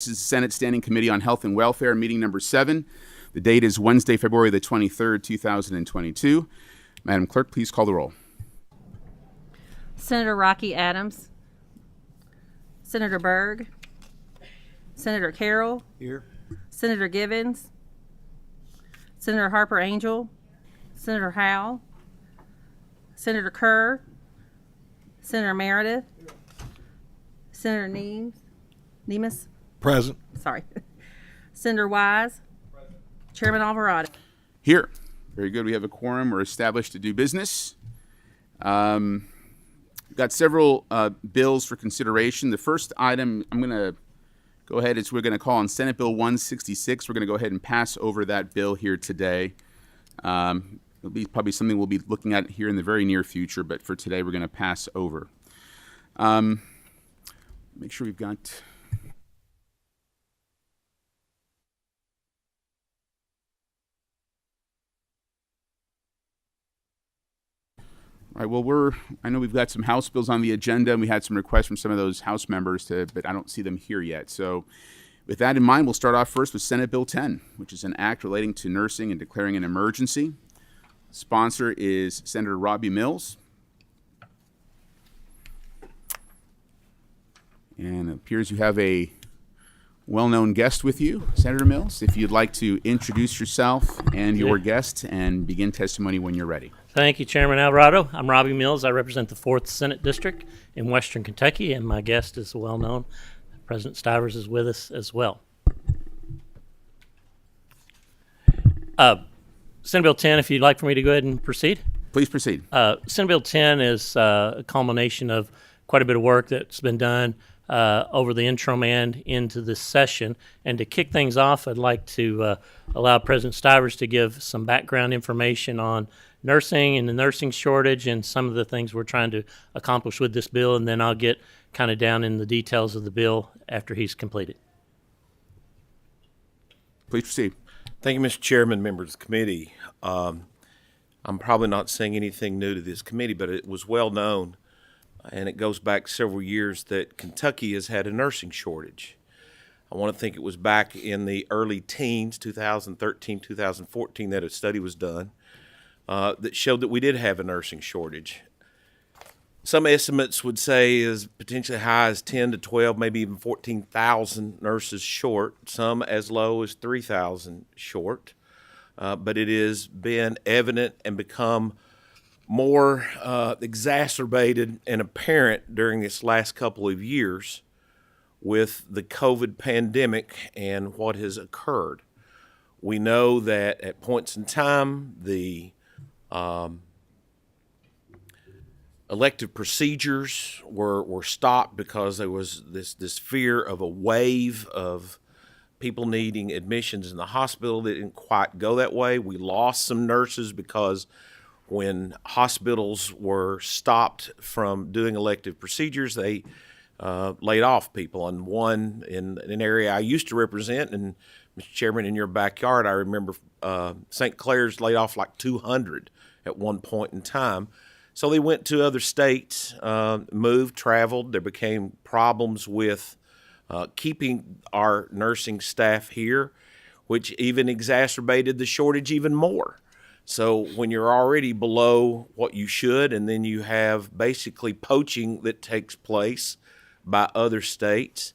This is the Senate Standing Committee on Health and Welfare, meeting number 7. The date is Wednesday, February the 23rd, 2022. Madam Clerk, please call the roll. Senator Rocky Adams. Senator Berg. Senator Carroll. Here. Senator Givens. Senator Harper Angel. Senator Howell. Senator Kerr. Senator Meredith. Senator Nemes. Present. Sorry. Senator Wise. Present. Chairman Alvarado. Here. Very good. We have a quorum. We're established to do business. We've got several bills for consideration. The first item I'm going to go ahead is we're going to call on Senate Bill 166. We're going to go ahead and pass over that bill here today. It'll be probably something we'll be looking at here in the very near future, but for today we're going to pass over. Make sure we've got... All right, well, I know we've got some House bills on the agenda, and we had some requests from some of those House members, but I don't see them here yet. So with that in mind, we'll start off first with Senate Bill 10, which is an act relating to nursing and declaring an emergency. Sponsor is Senator Robbie Mills. And it appears you have a well-known guest with you, Senator Mills. If you'd like to introduce yourself and your guest and begin testimony when you're ready. Thank you, Chairman Alvarado. I'm Robbie Mills. I represent the 4th Senate District in Western Kentucky, and my guest is well-known. President Stivers is with us as well. Senate Bill 10, if you'd like for me to go ahead and proceed. Please proceed. Senate Bill 10 is a culmination of quite a bit of work that's been done over the interim and into this session. And to kick things off, I'd like to allow President Stivers to give some background information on nursing and the nursing shortage and some of the things we're trying to accomplish with this bill, and then I'll get kind of down in the details of the bill after he's completed. Please proceed. Thank you, Mr. Chairman, members of the committee. I'm probably not saying anything new to this committee, but it was well known, and it goes back several years, that Kentucky has had a nursing shortage. I want to think it was back in the early teens, 2013, 2014, that a study was done that showed that we did have a nursing shortage. Some estimates would say as potentially high as 10 to 12, maybe even 14,000 nurses short, some as low as 3,000 short. But it has been evident and become more exacerbated and apparent during this last couple of years with the COVID pandemic and what has occurred. We know that at points in time, the elective procedures were stopped because there was this fear of a wave of people needing admissions in the hospital. That didn't quite go that way. We lost some nurses because when hospitals were stopped from doing elective procedures, they laid off people. And one in an area I used to represent, and Mr. Chairman, in your backyard, I remember St. Clair's laid off like 200 at one point in time. So they went to other states, moved, traveled. There became problems with keeping our nursing staff here, which even exacerbated the shortage even more. So when you're already below what you should, and then you have basically poaching that takes place by other states,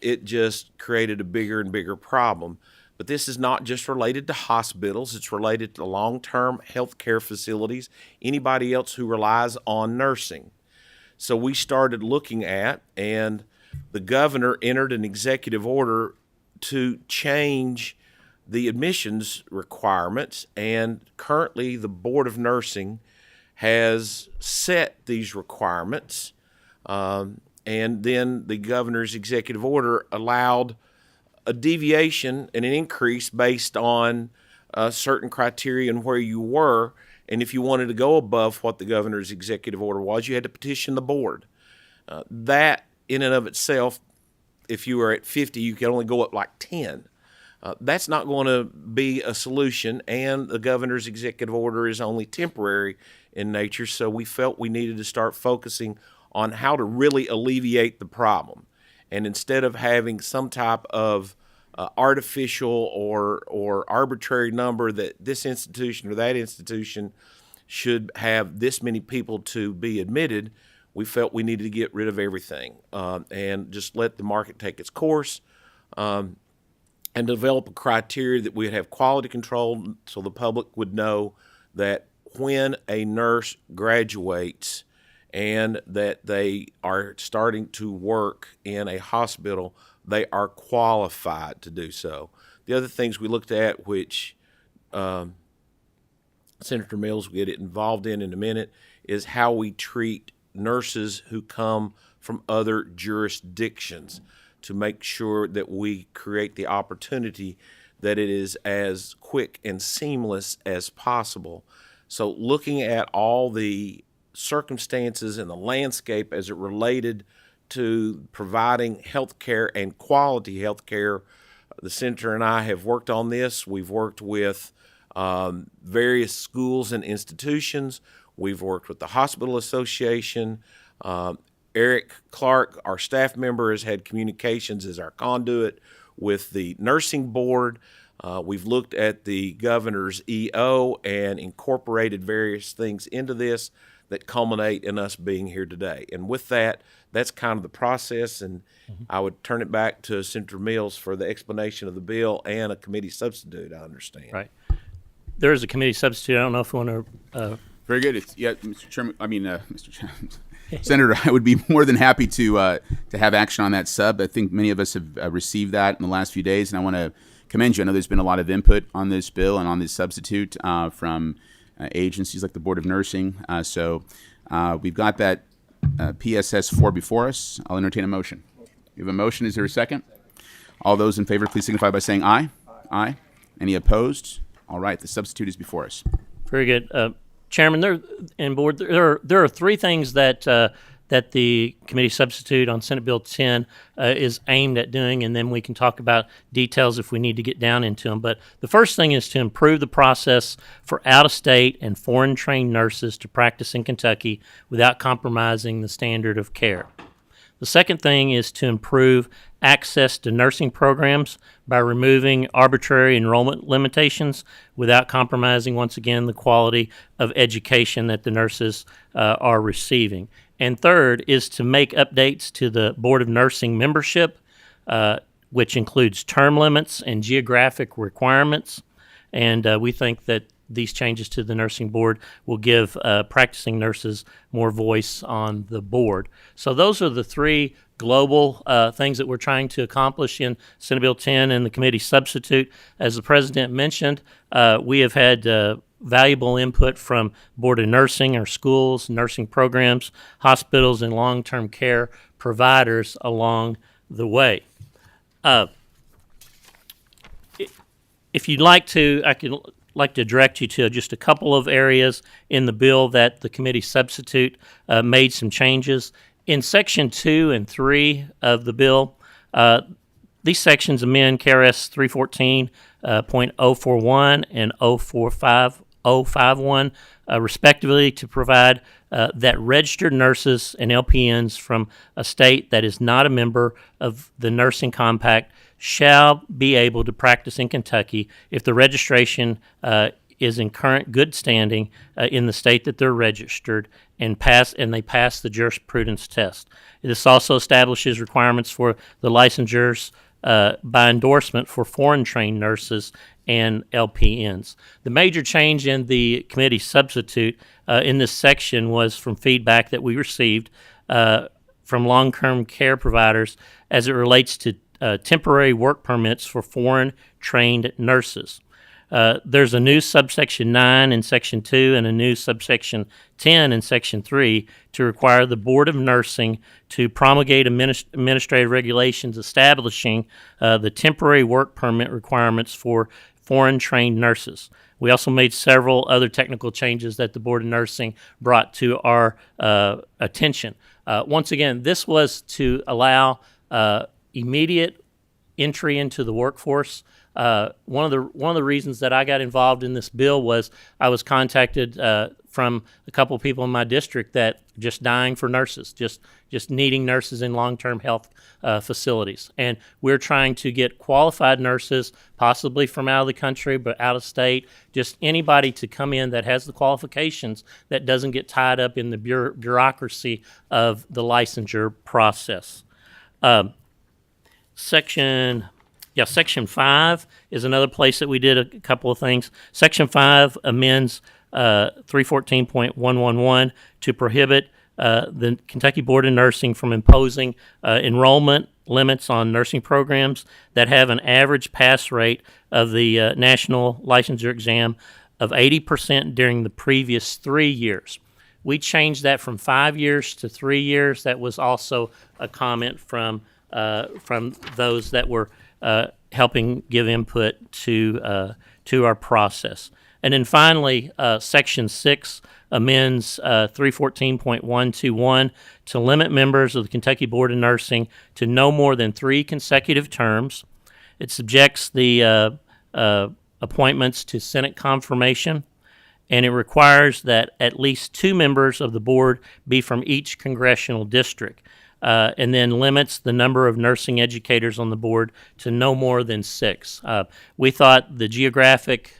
it just created a bigger and bigger problem. But this is not just related to hospitals. It's related to long-term health care facilities, anybody else who relies on nursing. So we started looking at, and the governor entered an executive order to change the admissions requirements, and currently the Board of Nursing has set these requirements, and then the governor's executive order allowed a deviation and an increase based on certain criteria and where you were. And if you wanted to go above what the governor's executive order was, you had to petition the board. That in and of itself, if you were at 50, you could only go up like 10. That's not going to be a solution, and the governor's executive order is only temporary in nature, so we felt we needed to start focusing on how to really alleviate the problem. And instead of having some type of artificial or arbitrary number that this institution or that institution should have this many people to be admitted, we felt we needed to get rid of everything and just let the market take its course and develop a criteria that we would have quality control so the public would know that when a nurse graduates and that they are starting to work in a hospital, they are qualified to do so. The other things we looked at, which Senator Mills will get involved in a minute, is how we treat nurses who come from other jurisdictions to make sure that we create the opportunity that it is as quick and seamless as possible. So looking at all the circumstances and the landscape as it related to providing health care and quality health care, the senator and I have worked on this. We've worked with various schools and institutions. We've worked with the Hospital Association. Eric Clark, our staff member, has had communications as our conduit with the nursing board. We've looked at the governor's EO and incorporated various things into this that culminate in us being here today. And with that, that's kind of the process, and I would turn it back to Senator Mills for the explanation of the bill and a committee substitute, I understand. Right. There is a committee substitute. I don't know if we want to. Very good. Yeah, Mr. Chairman. Mr. Chairman, Senator, I would be more than happy to have action on that sub. I think many of us have received that in the last few days, and I want to commend you. I know there's been a lot of input on this bill and on this substitute from agencies like the Board of Nursing. So we've got that PSS 4 before us. I'll entertain a motion. We have a motion. Is there a second? All those in favor, please signify by saying aye. Aye. Any opposed? All right. The substitute is before us. Very good. Chairman, and board, there are three things that that the committee substitute on Senate Bill 10 is aimed at doing, and then we can talk about details if we need to get down into them. But the first thing is to improve the process for out-of-state and foreign-trained nurses to practice in Kentucky without compromising the standard of care. The second thing is to improve access to nursing programs by removing arbitrary enrollment limitations without compromising, once again, the quality of education that the nurses are receiving. And third is to make updates to the Board of Nursing membership, which includes term limits and geographic requirements. And we think that these changes to the nursing board will give practicing nurses more voice on the board. So those are the three global things that we're trying to accomplish in Senate Bill 10 and the committee substitute. As the president mentioned, we have had valuable input from Board of Nursing, our schools, nursing programs, hospitals, and long-term care providers along the way. If you'd like to, I could like to direct you to just a couple of areas in the bill that the committee substitute made some changes. In Section 2 and 3 of the bill, these sections amend KRS 314.041 and 051, respectively, to provide that registered nurses and LPNs from a state that is not a member of the Nursing Compact shall be able to practice in Kentucky if the registration is in current good standing in the state that they're registered and they pass the jurisprudence test. This also establishes requirements for the licensures by endorsement for foreign-trained nurses and LPNs. The major change in the committee substitute in this section was from feedback that we received from long-term care providers as it relates to temporary work permits for foreign-trained nurses. There's a new subsection 9 in Section 2 and a new subsection 10 in Section 3 to require the Board of Nursing to promulgate administrative regulations establishing the temporary work permit requirements for foreign-trained nurses. We also made several other technical changes that the Board of Nursing brought to our attention. Once again, this was to allow immediate entry into the workforce. One of the reasons that I got involved in this bill was I was contacted from a couple of people in my district that just dying for nurses, just needing nurses in long-term health facilities, and we're trying to get qualified nurses, possibly from out of the country but out of state, just anybody to come in that has the qualifications that doesn't get tied up in the bureaucracy of the licensure process. Section 5 is another place that we did a couple of things. Section 5 amends 314.111 to prohibit the Kentucky Board of Nursing from imposing enrollment limits on nursing programs that have an average pass rate of the national licensure exam of 80% during the previous 3 years. We changed that from 5 years to 3 years. That was also a comment from those that were helping give input to our process. And then finally, Section 6 amends 314.121 to limit members of the Kentucky Board of Nursing to no more than 3 consecutive terms. It subjects the appointments to Senate confirmation, and it requires that at least 2 members of the board be from each congressional district. And then limits the number of nursing educators on the board to no more than 6. We thought the geographic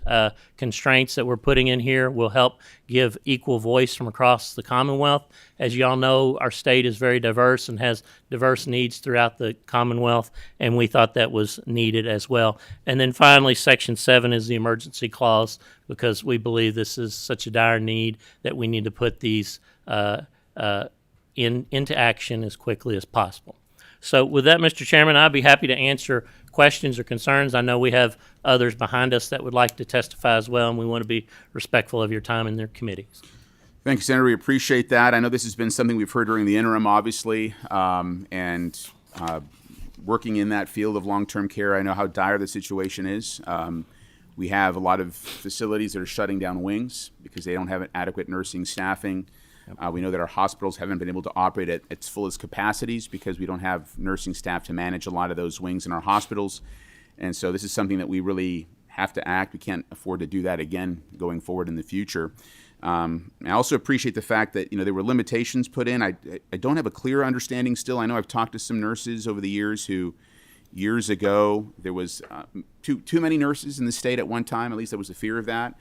constraints that we're putting in here will help give equal voice from across the Commonwealth. As you all know, our state is very diverse and has diverse needs throughout the Commonwealth, and we thought that was needed as well. And then finally, Section 7 is the emergency clause, because we believe this is such a dire need that we need to put these into action as quickly as possible. So with that, Mr. Chairman, I'd be happy to answer questions or concerns. I know we have others behind us that would like to testify as well, and we want to be respectful of your time in their committees. Thank you, Senator. We appreciate that. I know this has been something we've heard during the interim, obviously, and working in that field of long-term care, I know how dire the situation is. We have a lot of facilities that are shutting down wings because they don't have adequate nursing staffing. We know that our hospitals haven't been able to operate at its fullest capacities because we don't have nursing staff to manage a lot of those wings in our hospitals. And so this is something that we really have to act. We can't afford to do that again going forward in the future. I also appreciate the fact that there were limitations put in. I don't have a clear understanding still. I know I've talked to some nurses over the years who years ago there was too many nurses in the state at one time. At least there was a fear of that.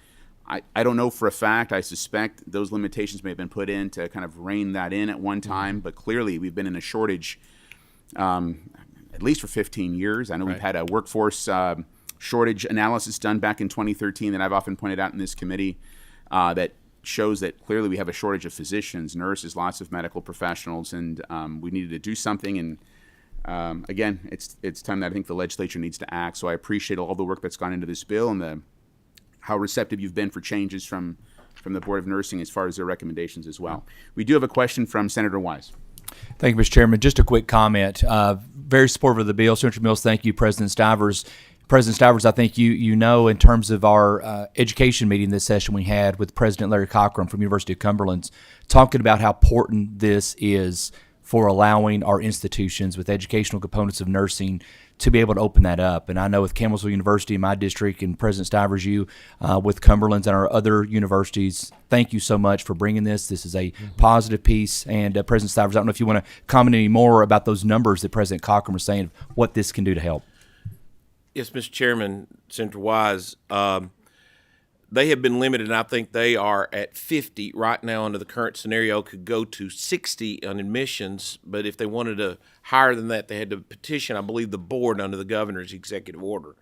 I don't know for a fact. I suspect those limitations may have been put in to kind of rein that in at one time, but clearly we've been in a shortage at least for 15 years. I know We've had a workforce shortage analysis done back in 2013 that I've often pointed out in this committee that shows that clearly we have a shortage of physicians, nurses, lots of medical professionals, and we needed to do something. And again, it's time that I think the legislature needs to act. So I appreciate all the work that's gone into this bill and how receptive you've been for changes from the Board of Nursing as far as their recommendations as well. We do have a question from Senator Wise. Thank you, Mr. Chairman. Just a quick comment. Very supportive of the bill. Senator Mills, thank you. President Stivers. President Stivers, I think you know in terms of our education meeting this session we had with President Larry Cochran from University of Cumberland, talking about how important this is for allowing our institutions with educational components of nursing to be able to open that up. And I know with Campbellsville University in my district and President Stivers, you with Cumberland's and our other universities, thank you so much for bringing this. This is a positive piece. And President Stivers, I don't know if you want to comment any more about those numbers that President Cochran was saying of what this can do to help. Yes, Mr. Chairman, Senator Wise, they have been limited, and I think they are at 50 right now under the current scenario, could go to 60 on admissions, but if they wanted to higher than that, they had to petition, I believe, the board under the governor's executive order.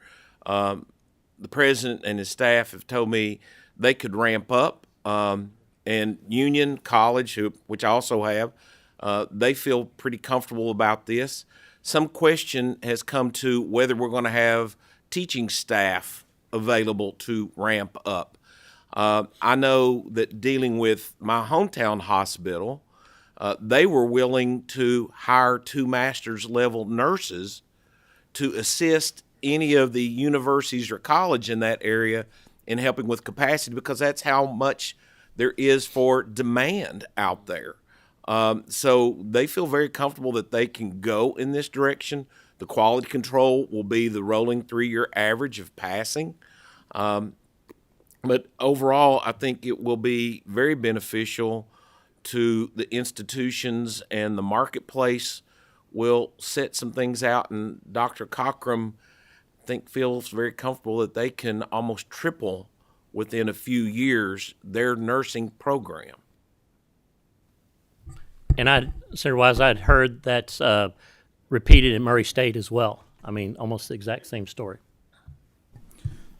The president and his staff have told me they could ramp up, and Union College, which I also have, they feel pretty comfortable about this. Some question has come to whether we're going to have teaching staff available to ramp up. I know that dealing with my hometown hospital, they were willing to hire 2 master's level nurses to assist any of the universities or college in that area in helping with capacity, because that's how much there is for demand out there. So they feel very comfortable that they can go in this direction The quality control will be the rolling 3-year average of passing. But overall, I think it will be very beneficial to the institutions, and the marketplace will set some things out. And Dr. Cockrum, I think, feels very comfortable that they can almost triple within a few years their nursing program. And Senator Wise, I'd heard that's repeated in Murray State as well. I mean, almost the exact same story.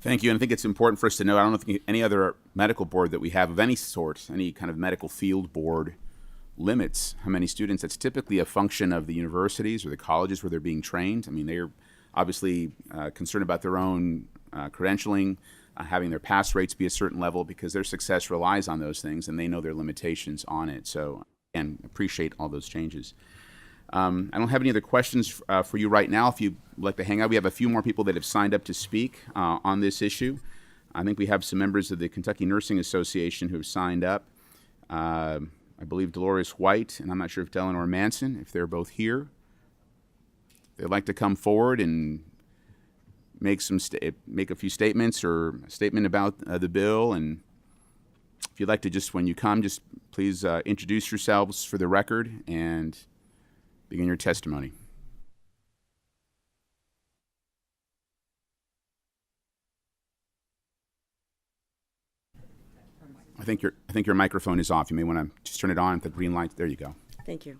Thank you. And I think it's important for us to know, I don't think any other medical board that we have of any sort, any kind of medical field board, limits how many students. That's typically a function of the universities or the colleges where they're being trained. I mean, they're obviously concerned about their own credentialing, having their pass rates be a certain level, because their success relies on those things, and they know their limitations on it. So, and appreciate all those changes. I don't have any other questions for you right now. If you'd like to hang out, we have a few more people that have signed up to speak on this issue. I think we have some members of the Kentucky Nursing Association who have signed up. I believe Dolores White, and I'm not sure if Delano or Manson, if they're both here. They'd like to come forward and make a few statements or a statement about the bill. And if you'd like to, just when you come, just please introduce yourselves for the record and begin your testimony. I think your microphone is off. You may want to just turn it on at the green light. There you go. Thank you.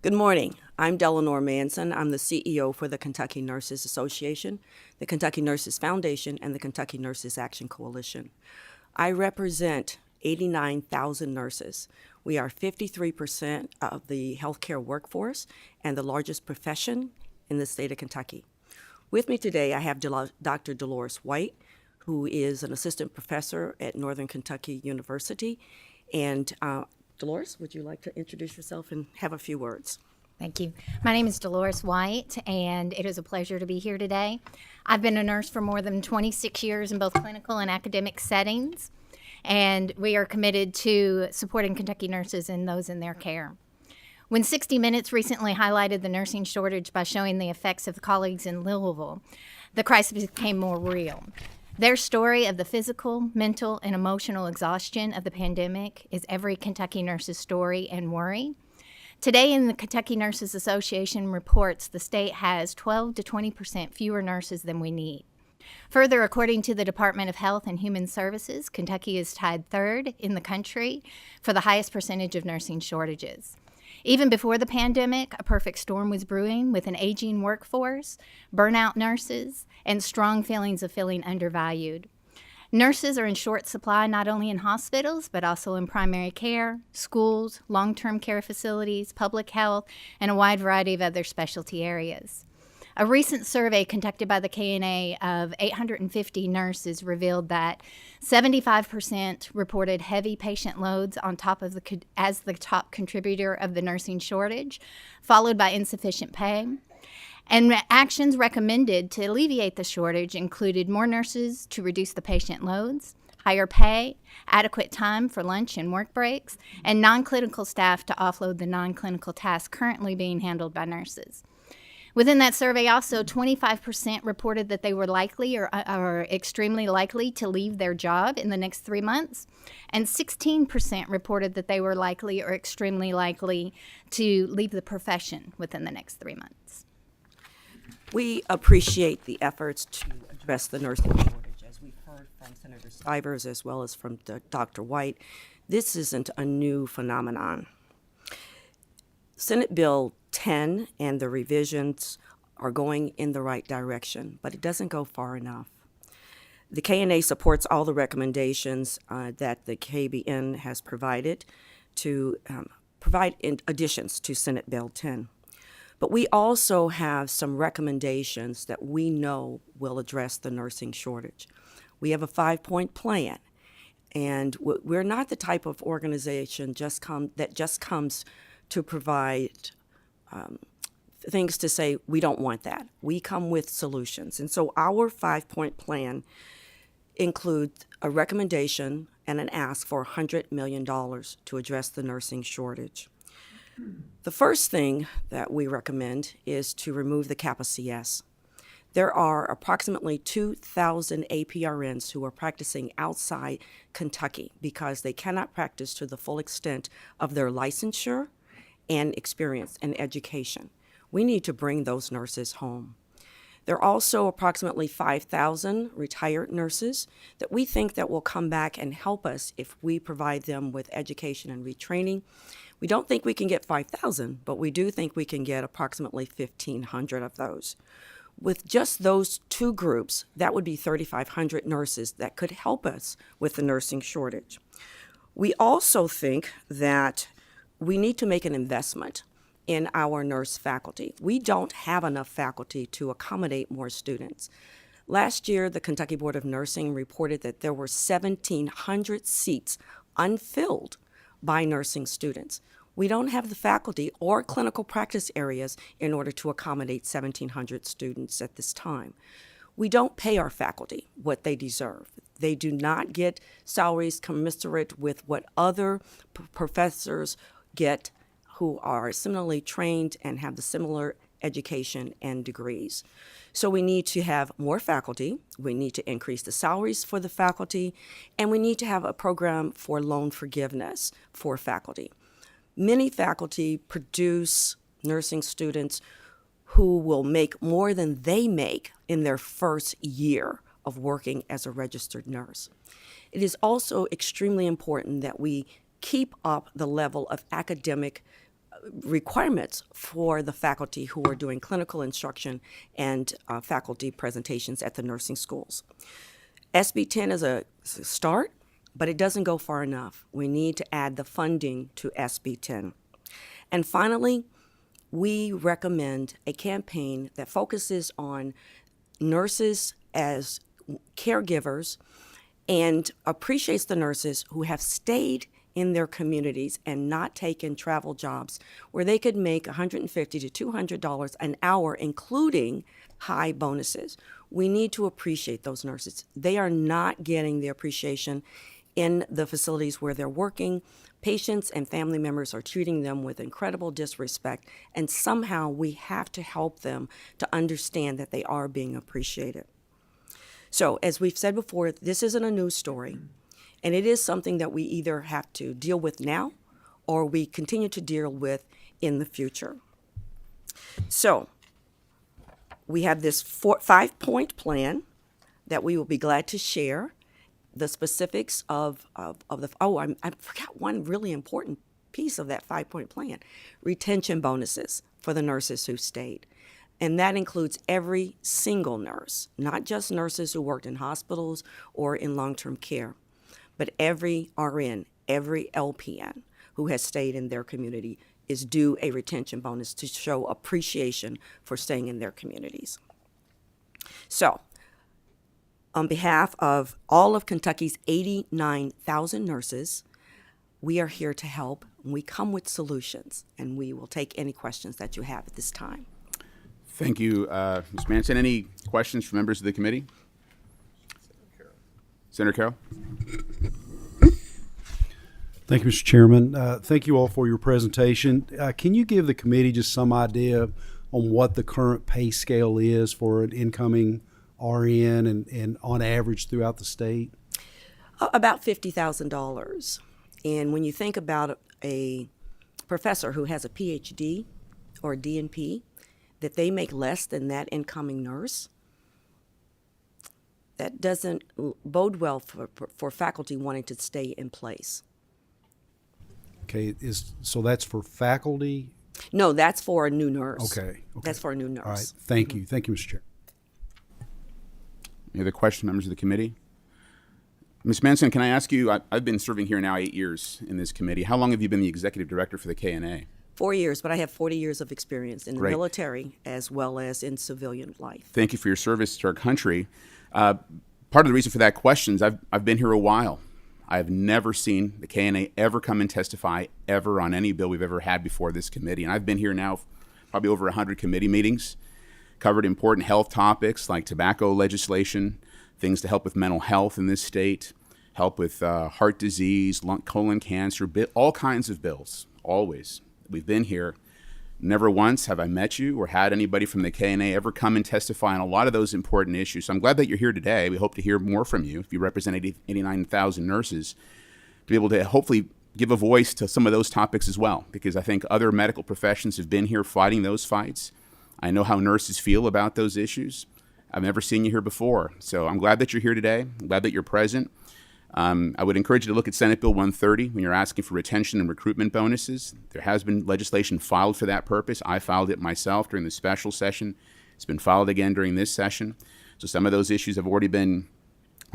Good morning. I'm Delano Manson. I'm the CEO for the Kentucky Nurses Association, the Kentucky Nurses Foundation, and the Kentucky Nurses Action Coalition. I represent 89,000 nurses. We are 53% of the healthcare workforce and the largest profession in the state of Kentucky. With me today, I have Dr. Dolores White, who is an assistant professor at Northern Kentucky University. And Dolores, would you like to introduce yourself and have a few words? Thank you. My name is Dolores White, and it is a pleasure to be here today. I've been a nurse for more than 26 years in both clinical and academic settings, and we are committed to supporting Kentucky nurses and those in their care. When 60 Minutes recently highlighted the nursing shortage by showing the effects of colleagues in Louisville, the crisis became more real. Their story of the physical, mental, and emotional exhaustion of the pandemic is every Kentucky nurse's story and worry. Today, in the Kentucky Nurses Association reports the state has 12 to 20% fewer nurses than we need. Further, according to the Department of Health and Human Services, Kentucky is tied third in the country for the highest percentage of nursing shortages. Even before the pandemic, a perfect storm was brewing with an aging workforce, burnout nurses, and strong feelings of feeling undervalued. Nurses are in short supply not only in hospitals, but also in primary care, schools, long-term care facilities, public health, and a wide variety of other specialty areas. A recent survey conducted by the KNA of 850 nurses revealed that 75% reported heavy patient loads on top of as the top contributor of the nursing shortage, followed by insufficient pay. And actions recommended to alleviate the shortage included more nurses to reduce the patient loads, higher pay, adequate time for lunch and work breaks, and non-clinical staff to offload the non-clinical tasks currently being handled by nurses. Within that survey also, 25% reported that they were likely or extremely likely to leave their job in the next 3 months, and 16% reported that they were likely or extremely likely to leave the profession within the next 3 months. We appreciate the efforts to address the nursing shortage. As we've heard from Senator Stivers as well as from Dr. White, this isn't a new phenomenon. Senate Bill 10 and the revisions are going in the right direction, but it doesn't go far enough. The KNA supports all the recommendations that the KBN has provided to provide additions to Senate Bill 10. But we also have some recommendations that we know will address the nursing shortage. We have a 5-point plan, and we're not the type of organization that just comes to provide things to say, we don't want that. We come with solutions. And so our 5-point plan includes a recommendation and an ask for $100 million to address the nursing shortage. The first thing that we recommend is to remove the Kappa CS. There are approximately 2,000 APRNs who are practicing outside Kentucky because they cannot practice to the full extent of their licensure and experience and education. We need to bring those nurses home. There are also approximately 5,000 retired nurses that we think that will come back and help us if we provide them with education and retraining. We don't think we can get 5,000, but we do think we can get approximately 1,500 of those. With just those two groups, that would be 3,500 nurses that could help us with the nursing shortage. We also think that we need to make an investment in our nurse faculty. We don't have enough faculty to accommodate more students. Last year, the Kentucky Board of Nursing reported that there were 1,700 seats unfilled by nursing students. We don't have the faculty or clinical practice areas in order to accommodate 1,700 students at this time. We don't pay our faculty what they deserve. They do not get salaries commensurate with what other professors get who are similarly trained and have the similar education and degrees. So we need to have more faculty, we need to increase the salaries for the faculty, and we need to have a program for loan forgiveness for faculty. Many faculty produce nursing students who will make more than they make in their first year of working as a registered nurse. It is also extremely important that we keep up the level of academic requirements for the faculty who are doing clinical instruction and faculty presentations at the nursing schools. SB 10 is a start, but it doesn't go far enough. We need to add the funding to SB 10. And finally, we recommend a campaign that focuses on nurses as caregivers and appreciates the nurses who have stayed in their communities and not taken travel jobs where they could make $150 to $200 an hour, including high bonuses. We need to appreciate those nurses. They are not getting the appreciation in the facilities where they're working. Patients and family members are treating them with incredible disrespect, and somehow we have to help them to understand that they are being appreciated. So, as we've said before, this isn't a news story, and it is something that we either have to deal with now or we continue to deal with in the future. So, we have this 5-point plan that we will be glad to share. The specifics of the, I forgot one really important piece of that 5-point plan, retention bonuses for the nurses who stayed. And that includes every single nurse, not just nurses who worked in hospitals or in long-term care, but every RN, every LPN who has stayed in their community is due a retention bonus to show appreciation for staying in their communities. So, on behalf of all of Kentucky's 89,000 nurses, we are here to help. We come with solutions, and we will take any questions that you have at this time. Thank you, Ms. Manson. Any questions from members of the committee? Senator Carroll. Thank you, Mr. Chairman. Thank you all for your presentation. Can you give the committee just some idea on what the current pay scale is for an incoming RN and on average throughout the state? About $50,000. And when you think about a professor who has a PhD or DNP, that they make less than that incoming nurse, that doesn't bode well for faculty wanting to stay in place. Okay, so that's for faculty? No, that's for a new nurse. Okay. That's for a new nurse. All right, thank you. Thank you, Mr. Chair. Any other questions, members of the committee? Ms. Manson, can I ask you, I've been serving here now 8 years in this committee. How long have you been the executive director for the KNA? 4 years, but I have 40 years of experience in the Great. military as well as in civilian life. Thank you for your service to our country. Part of the reason for that question is I've been here a while. I've never seen the KNA ever come and testify ever on any bill we've ever had before this committee. And I've been here now probably over 100 committee meetings, covered important health topics like tobacco legislation, things to help with mental health in this state, help with heart disease, colon cancer, all kinds of bills, always. we've been here, never once have I met you or had anybody from the KNA ever come and testify on a lot of those important issues. So I'm glad that you're here today. We hope to hear more from you if you represent 89,000 nurses, to be able to hopefully give a voice to some of those topics as well, because I think other medical professions have been here fighting those fights. I know how nurses feel about those issues. I've never seen you here before. So I'm glad that you're here today. I'm glad that you're present. I would encourage you to look at Senate Bill 130 when you're asking for retention and recruitment bonuses. There has been legislation filed for that purpose. I filed it myself during the special session. It's been filed again during this session. So some of those issues have already been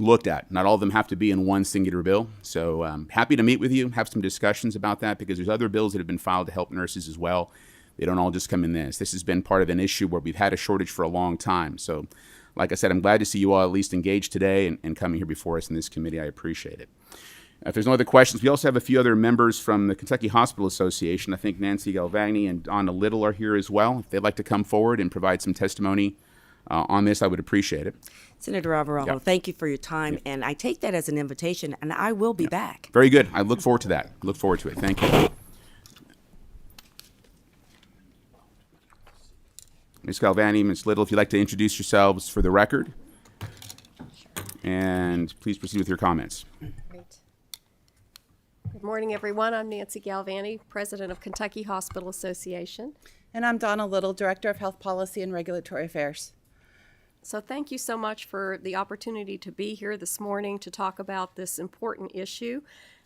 looked at. Not all of them have to be in one singular bill. So happy to meet with you, have some discussions about that, because there's other bills that have been filed to help nurses as well. They don't all just come in this. This has been part of an issue where we've had a shortage for a long time. So like I said, I'm glad to see you all at least engaged today and coming here before us in this committee. I appreciate it. If there's no other questions, we also have a few other members from the Kentucky Hospital Association. I think Nancy Galvani and Donna Little are here as well. If they'd like to come forward and provide some testimony on this, I would appreciate it. Senator Alvarado, Yep. thank you for your time, and I take that as an invitation, and I will be back. Very good. I look forward to that. Look forward to it. Thank you. Ms. Galvani, Ms. Little, if you'd like to introduce yourselves for the record. And please proceed with your comments. Great. Good morning, everyone. I'm Nancy Galvani, President of Kentucky Hospital Association. And I'm Donna Little, Director of Health Policy and Regulatory Affairs. So thank you so much for the opportunity to be here this morning to talk about this important issue.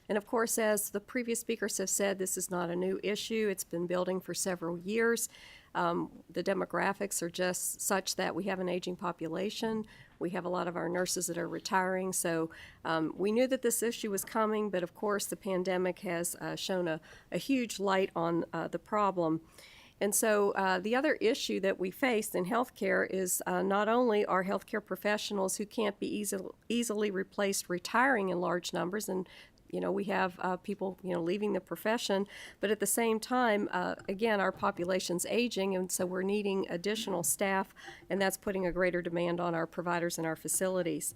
And of course, as the previous speakers have said, this is not a new issue. It's been building for several years. The demographics are just such that we have an aging population. We have a lot of our nurses that are retiring. So we knew that this issue was coming, but of course the pandemic has shown a huge light on the problem. And so the other issue that we face in healthcare is not only are healthcare professionals who can't be easily replaced retiring in large numbers, and we have people, leaving the profession, but at the same time, again, our population's aging, and so we're needing additional staff, and that's putting a greater demand on our providers and our facilities.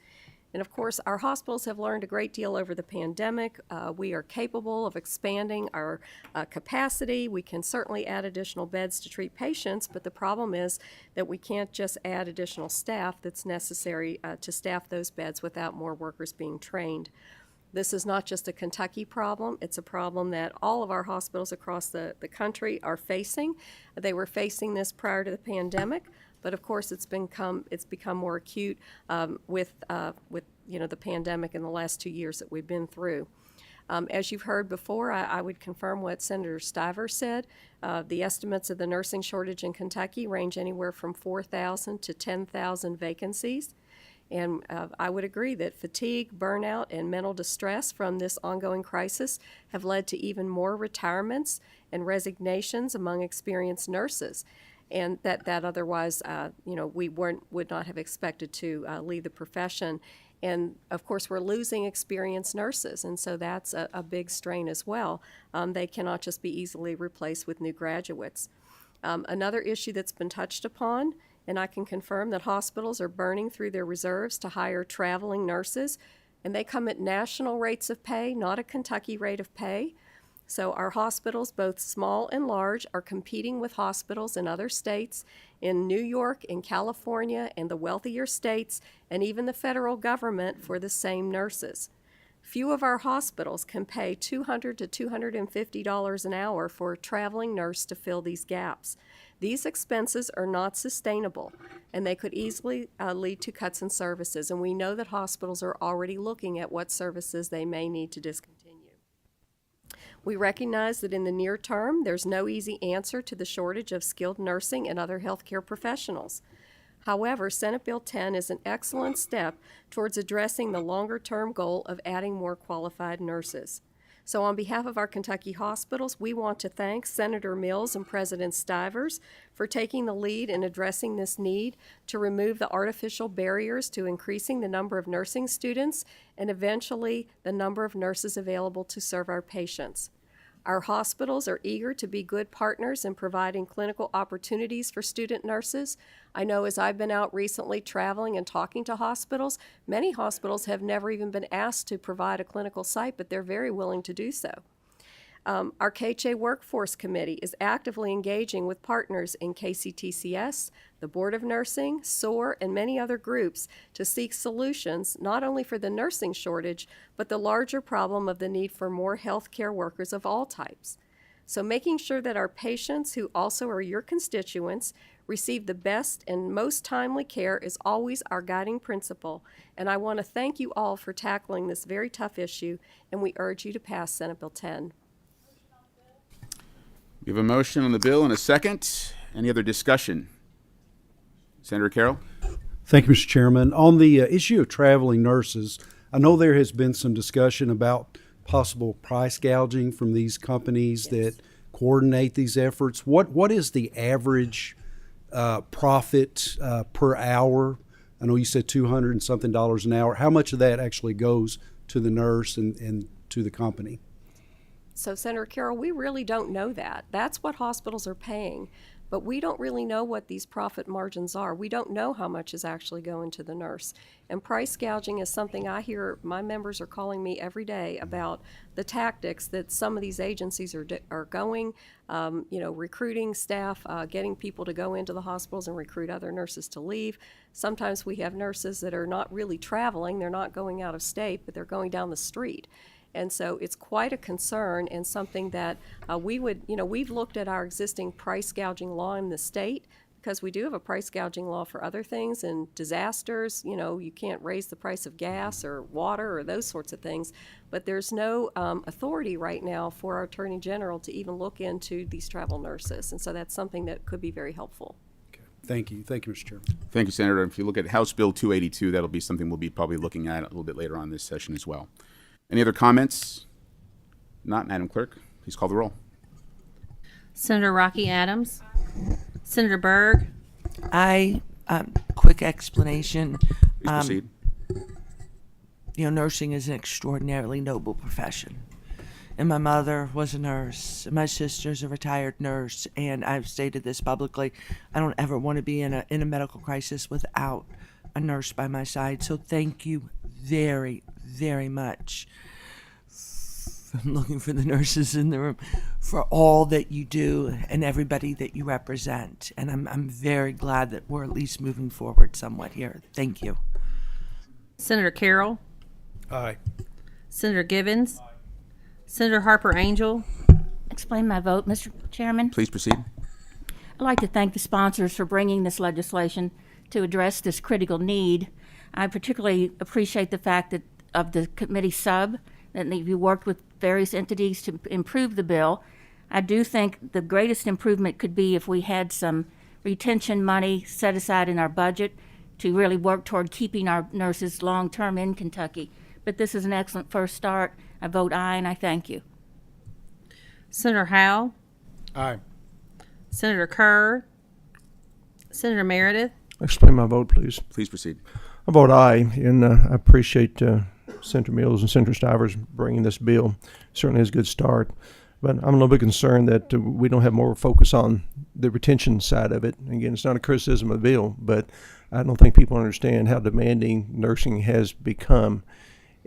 And of course, our hospitals have learned a great deal over the pandemic. We are capable of expanding our capacity. We can certainly add additional beds to treat patients, but the problem is that we can't just add additional staff that's necessary to staff those beds without more workers being trained. This is not just a Kentucky problem. It's a problem that all of our hospitals across the country are facing. They were facing this prior to the pandemic, but of course it's become more acute with the pandemic in the last 2 years that we've been through. As you've heard before, I would confirm what Senator Stivers said. The estimates of the nursing shortage in Kentucky range anywhere from 4,000 to 10,000 vacancies. And I would agree that fatigue, burnout, and mental distress from this ongoing crisis have led to even more retirements and resignations among experienced nurses, and that otherwise, we would not have expected to leave the profession. And of course, we're losing experienced nurses, and so that's a big strain as well. They cannot just be easily replaced with new graduates. Another issue that's been touched upon, and I can confirm that hospitals are burning through their reserves to hire traveling nurses, and they come at national rates of pay, not a Kentucky rate of pay. So our hospitals, both small and large, are competing with hospitals in other states, in New York, in California, and the wealthier states, and even the federal government for the same nurses. Few of our hospitals can pay $200 to $250 an hour for a traveling nurse to fill these gaps. These expenses are not sustainable, and they could easily lead to cuts in services, and we know that hospitals are already looking at what services they may need to discontinue. We recognize that in the near term, there's no easy answer to the shortage of skilled nursing and other healthcare professionals. However, Senate Bill 10 is an excellent step towards addressing the longer-term goal of adding more qualified nurses. So on behalf of our Kentucky hospitals, we want to thank Senator Mills and President Stivers for taking the lead in addressing this need to remove the artificial barriers to increasing the number of nursing students and eventually the number of nurses available to serve our patients. Our hospitals are eager to be good partners in providing clinical opportunities for student nurses. I know as I've been out recently traveling and talking to hospitals, many hospitals have never even been asked to provide a clinical site, but they're very willing to do so. Our KHA Workforce Committee is actively engaging with partners in KCTCS, the Board of Nursing, SOAR, and many other groups to seek solutions not only for the nursing shortage, but the larger problem of the need for more healthcare workers of all types. So making sure that our patients, who also are your constituents, receive the best and most timely care is always our guiding principle. And I want to thank you all for tackling this very tough issue, and we urge you to pass Senate Bill 10. We have a motion on the bill and a second. Any other discussion? Senator Carroll? Thank you, Mr. Chairman. On the issue of traveling nurses, I know there has been some discussion about possible price gouging from these companies that coordinate these efforts. What is the average profit per hour? I know you said $200 and something an hour. How much of that actually goes to the nurse and to the company? So, Senator Carroll, we really don't know that. That's what hospitals are paying. But we don't really know what these profit margins are. We don't know how much is actually going to the nurse. And price gouging is something I hear my members are calling me every day about the tactics that some of these agencies are going, recruiting staff, getting people to go into the hospitals and recruit other nurses to leave. Sometimes we have nurses that are not really traveling. They're not going out of state, but they're going down the street. And so it's quite a concern and something that we've looked at our existing price gouging law in the state, because we do have a price gouging law for other things and disasters. You can't raise the price of gas or water or those sorts of things. But there's no authority right now for our Attorney General to even look into these travel nurses. And so that's something that could be very helpful. Okay. Thank you, Mr. Chairman. Thank you, Senator. If you look at House Bill 282, that'll be something we'll be probably looking at a little bit later on this session as well. Any other comments? Not, Madam Clerk, please call the roll. Senator Rocky Adams. Senator Byrd. Quick explanation. Please proceed. Nursing is an extraordinarily noble profession. And my mother was a nurse, and my sister's a retired nurse, and I've stated this publicly. I don't ever want to be in a medical crisis without a nurse by my side. So thank you very, very much. I'm looking for the nurses in the room for all that you do and everybody that you represent. And I'm very glad that we're at least moving forward somewhat here. Thank you. Senator Carroll. Aye. Senator Givens. Aye. Senator Harper Angel. Explain my vote, Mr. Chairman. Please proceed. I'd like to thank the sponsors for bringing this legislation to address this critical need. I particularly appreciate the fact that of the committee sub, that you worked with various entities to improve the bill. I do think the greatest improvement could be if we had some retention money set aside in our budget to really work toward keeping our nurses long-term in Kentucky. But this is an excellent first start. I vote aye, and I thank you. Senator Howell. Aye. Senator Kerr. Senator Meredith. Explain my vote, please. Please proceed. I vote aye, and I appreciate Senator Mills and Senator Stivers bringing this bill. Certainly is a good start. But I'm a little bit concerned that we don't have more focus on the retention side of it. Again, it's not a criticism of the bill, but I don't think people understand how demanding nursing has become.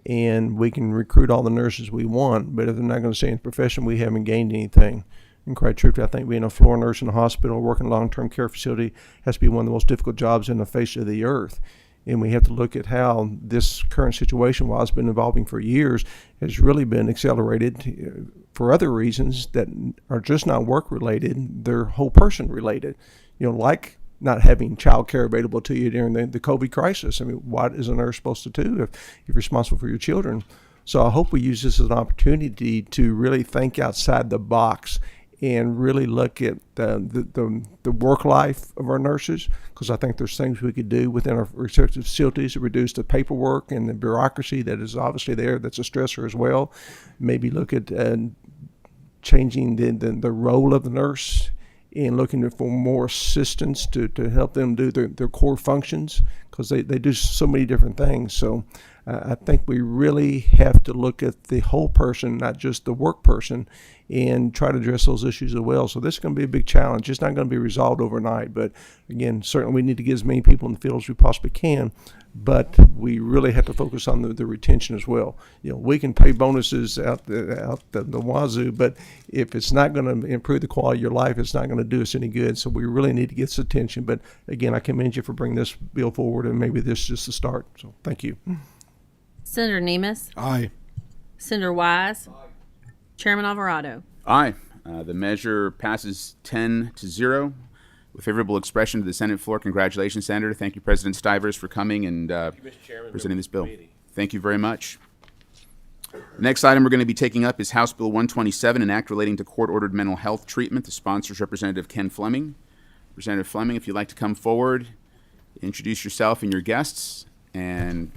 And we can recruit all the nurses we want, but if they're not going to stay in the profession, we haven't gained anything. And quite truthfully, I think being a floor nurse in a hospital, working in a long-term care facility has to be one of the most difficult jobs in the face of the earth. And we have to look at how this current situation, while it's been evolving for years, has really been accelerated for other reasons that are just not work-related, they're whole person-related. Like not having child care available to you during the COVID crisis. I mean, what is a nurse supposed to do if you're responsible for your children? So I hope we use this as an opportunity to really think outside the box and really look at the work life of our nurses, because I think there's things we could do within our research facilities to reduce the paperwork and the bureaucracy that is obviously there. That's a stressor as well. Maybe look at changing the role of the nurse and looking for more assistance to help them do their core functions, because they do so many different things. So I think we really have to look at the whole person, not just the work person, and try to address those issues as well. So this is going to be a big challenge. It's not going to be resolved overnight, but again, certainly we need to get as many people in the field as we possibly can. but we really have to focus on the retention as well. We can pay bonuses out the wazoo, but if it's not going to improve the quality of your life, it's not going to do us any good. So we really need to get some attention. But again, I commend you for bringing this bill forward, and maybe this is just the start. So thank you. Senator Nemes. Aye. Senator Wise. Chairman Alvarado. Aye. The measure passes 10-0 with favorable expression to the Senate floor. Congratulations, Senator. Thank you, President Stivers, for coming and presenting this bill. Thank you very much. The next item we're going to be taking up is House Bill 127, an act relating to court-ordered mental health treatment. The sponsor is Representative Ken Fleming. Representative Fleming, if you'd like to come forward, introduce yourself and your guests, and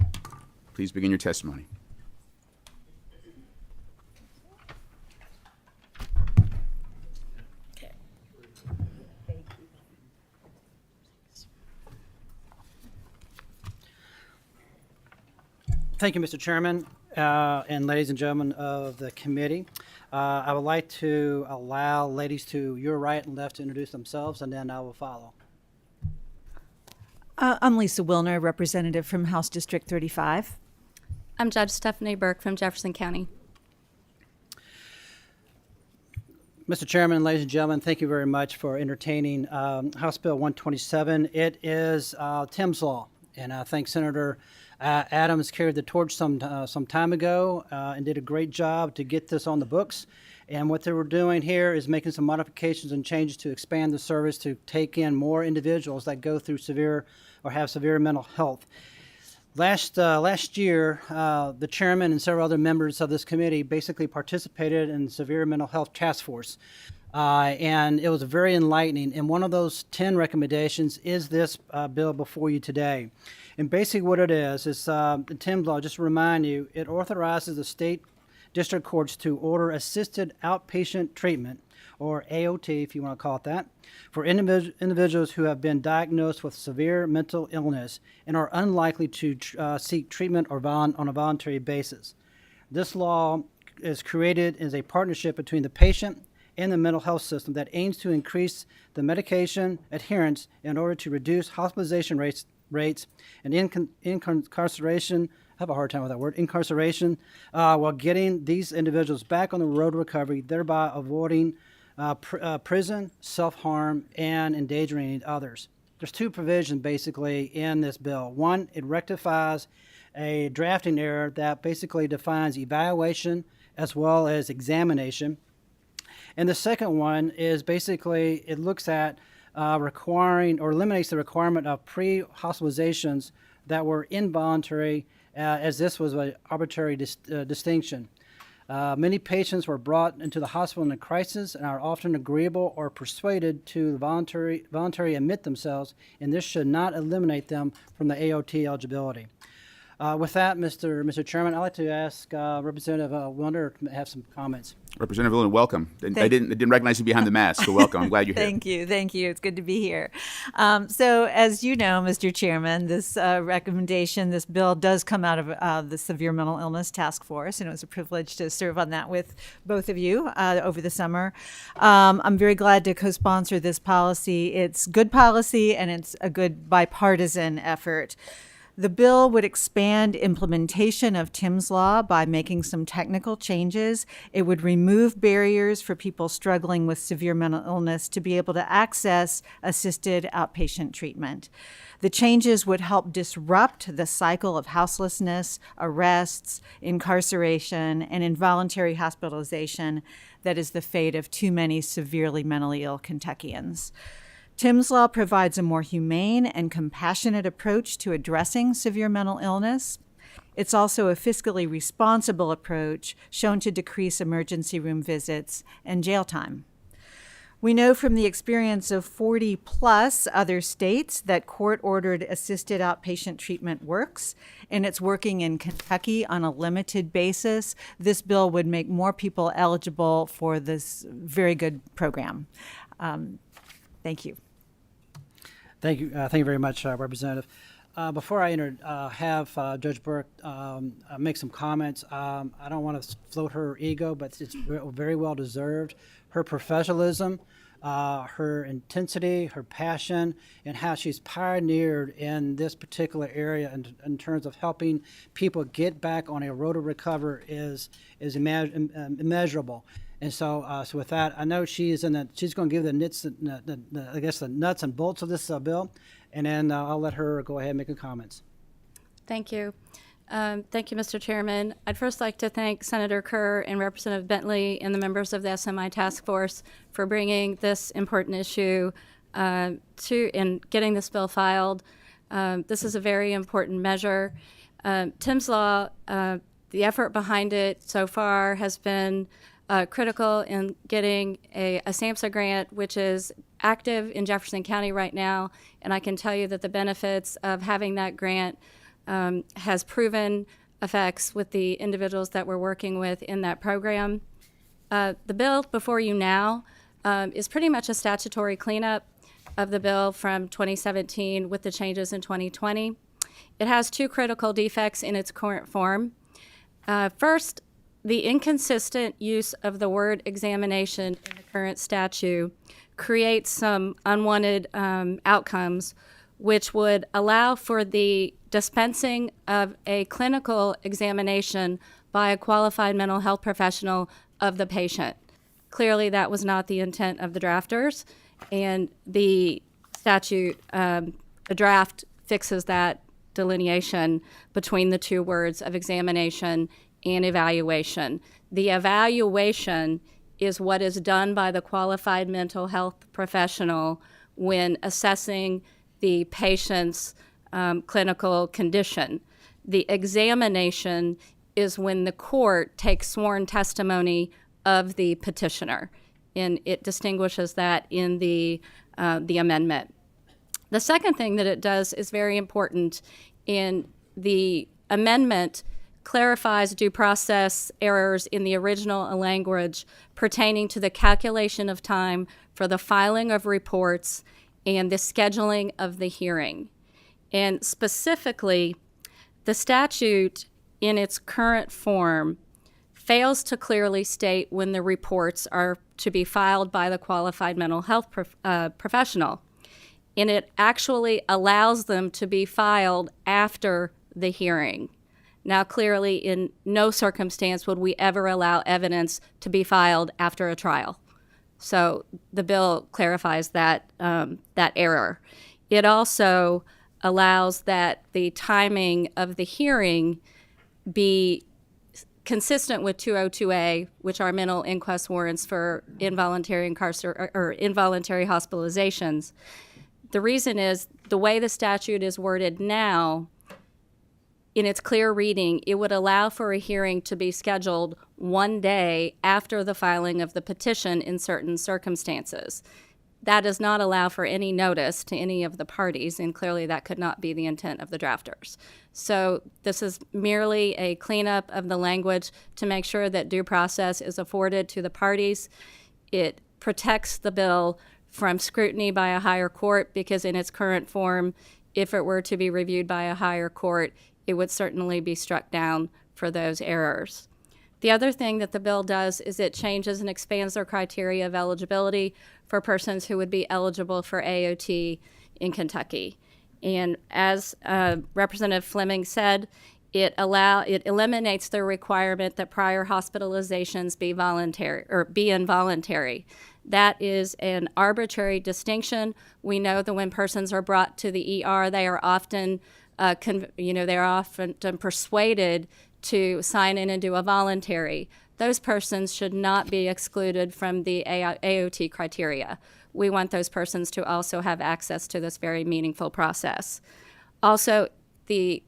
please begin your testimony. Thank you, Mr. Chairman, and ladies and gentlemen of the committee. I would like to allow ladies to your right and left to introduce themselves, and then I will follow. I'm Lisa Wilner, representative from House District 35. I'm Judge Stephanie Burke from Jefferson County. Mr. Chairman, ladies and gentlemen, thank you very much for entertaining House Bill 127. It is Tim's Law, and I thank Senator Adams carried the torch some time ago and did a great job to get this on the books. And what they were doing here is making some modifications and changes to expand the service to take in more individuals that go through severe or have severe mental health. Last year, the chairman and several other members of this committee basically participated in Severe Mental Health Task Force. And it was very enlightening. And one of those 10 recommendations is this bill before you today. And basically what it is Tim's Law, just to remind you, it authorizes the state district courts to order assisted outpatient treatment, or AOT if you want to call it that, for individuals who have been diagnosed with severe mental illness and are unlikely to seek treatment on a voluntary basis. This law is created as a partnership between the patient and the mental health system that aims to increase the medication adherence in order to reduce hospitalization rates and incarceration. I have a hard time with that word, incarceration, while getting these individuals back on the road to recovery, thereby avoiding prison, self-harm, and endangering others. There's two provisions basically in this bill. One, it rectifies a drafting error that basically defines evaluation as well as examination. And the second one is basically it looks at requiring or eliminates the requirement of pre-hospitalizations that were involuntary, as this was an arbitrary distinction. Many patients were brought into the hospital in a crisis and are often agreeable or persuaded to voluntarily admit themselves, and this should not eliminate them from the AOT eligibility. With that, Mr. Chairman, I'd like to ask Representative Wilner to have some comments. Representative Wilner, welcome. I didn't recognize you behind the mask, so welcome. I'm glad you're here. Thank you. It's good to be here. So as you know, Mr. Chairman, this recommendation, this bill does come out of the Severe Mental Illness Task Force, and it was a privilege to serve on that with both of you over the summer. I'm very glad to co-sponsor this policy. It's good policy, and it's a good bipartisan effort. The bill would expand implementation of Tim's Law by making some technical changes. It would remove barriers for people struggling with severe mental illness to be able to access assisted outpatient treatment. The changes would help disrupt the cycle of houselessness, arrests, incarceration, and involuntary hospitalization that is the fate of too many severely mentally ill Kentuckians. Tim's Law provides a more humane and compassionate approach to addressing severe mental illness. It's also a fiscally responsible approach shown to decrease emergency room visits and jail time. We know from the experience of 40+ other states that court-ordered assisted outpatient treatment works, and it's working in Kentucky on a limited basis. This bill would make more people eligible for this very good program. Thank you. Thank you very much, Representative. Before I have Judge Burke make some comments, I don't want to float her ego, but it's very well deserved. Her professionalism her intensity, her passion, and how she's pioneered in this particular area in terms of helping people get back on a road to recover is immeasurable. And so, so with that, I know she's going to give the nuts and bolts of this bill, and then I'll let her go ahead and make her comments. Thank you. Thank you, Mr. Chairman. I'd first like to thank Senator Kerr and Representative Bentley and the members of the SMI Task Force for bringing this important issue and getting this bill filed. This is a very important measure. Tim's Law, the effort behind it so far has been critical in getting a SAMHSA grant, which is active in Jefferson County right now, and I can tell you that the benefits of having that grant has proven effects with the individuals that we're working with in that program. The bill before you now is pretty much a statutory cleanup of the bill from 2017 with the changes in 2020. It has two critical defects in its current form. First, the inconsistent use of the word examination in the current statute creates some unwanted outcomes, which would allow for the dispensing of a clinical examination by a qualified mental health professional of the patient. Clearly, that was not the intent of the drafters, and the statute, the draft fixes that delineation between the two words of examination and evaluation. The evaluation is what is done by the qualified mental health professional when assessing the patient's clinical condition. The examination is when the court takes sworn testimony of the petitioner, and it distinguishes that in the amendment. The second thing that it does is very important. In the amendment clarifies due process errors in the original language pertaining to the calculation of time for the filing of reports and the scheduling of the hearing. And specifically, the statute in its current form fails to clearly state when the reports are to be filed by the qualified mental health professional. And it actually allows them to be filed after the hearing. Now, clearly, in no circumstance would we ever allow evidence to be filed after a trial. So the bill clarifies that error. It also allows that the timing of the hearing be consistent with 202A, which are mental inquest warrants for involuntary involuntary hospitalizations. The reason is the way the statute is worded now, in its clear reading, it would allow for a hearing to be scheduled one day after the filing of the petition in certain circumstances. That does not allow for any notice to any of the parties, and clearly that could not be the intent of the drafters. So this is merely a cleanup of the language to make sure that due process is afforded to the parties. It protects the bill from scrutiny by a higher court because in its current form, if it were to be reviewed by a higher court, it would certainly be struck down for those errors. The other thing that the bill does is it changes and expands their criteria of eligibility for persons who would be eligible for AOT in Kentucky. And as Representative Fleming said, it eliminates the requirement that prior hospitalizations be voluntary or be involuntary. That is an arbitrary distinction. We know that when persons are brought to the ER, they are often persuaded to sign in and do a voluntary. Those persons should not be excluded from the AOT criteria. We want those persons to also have access to this very meaningful process. Also, the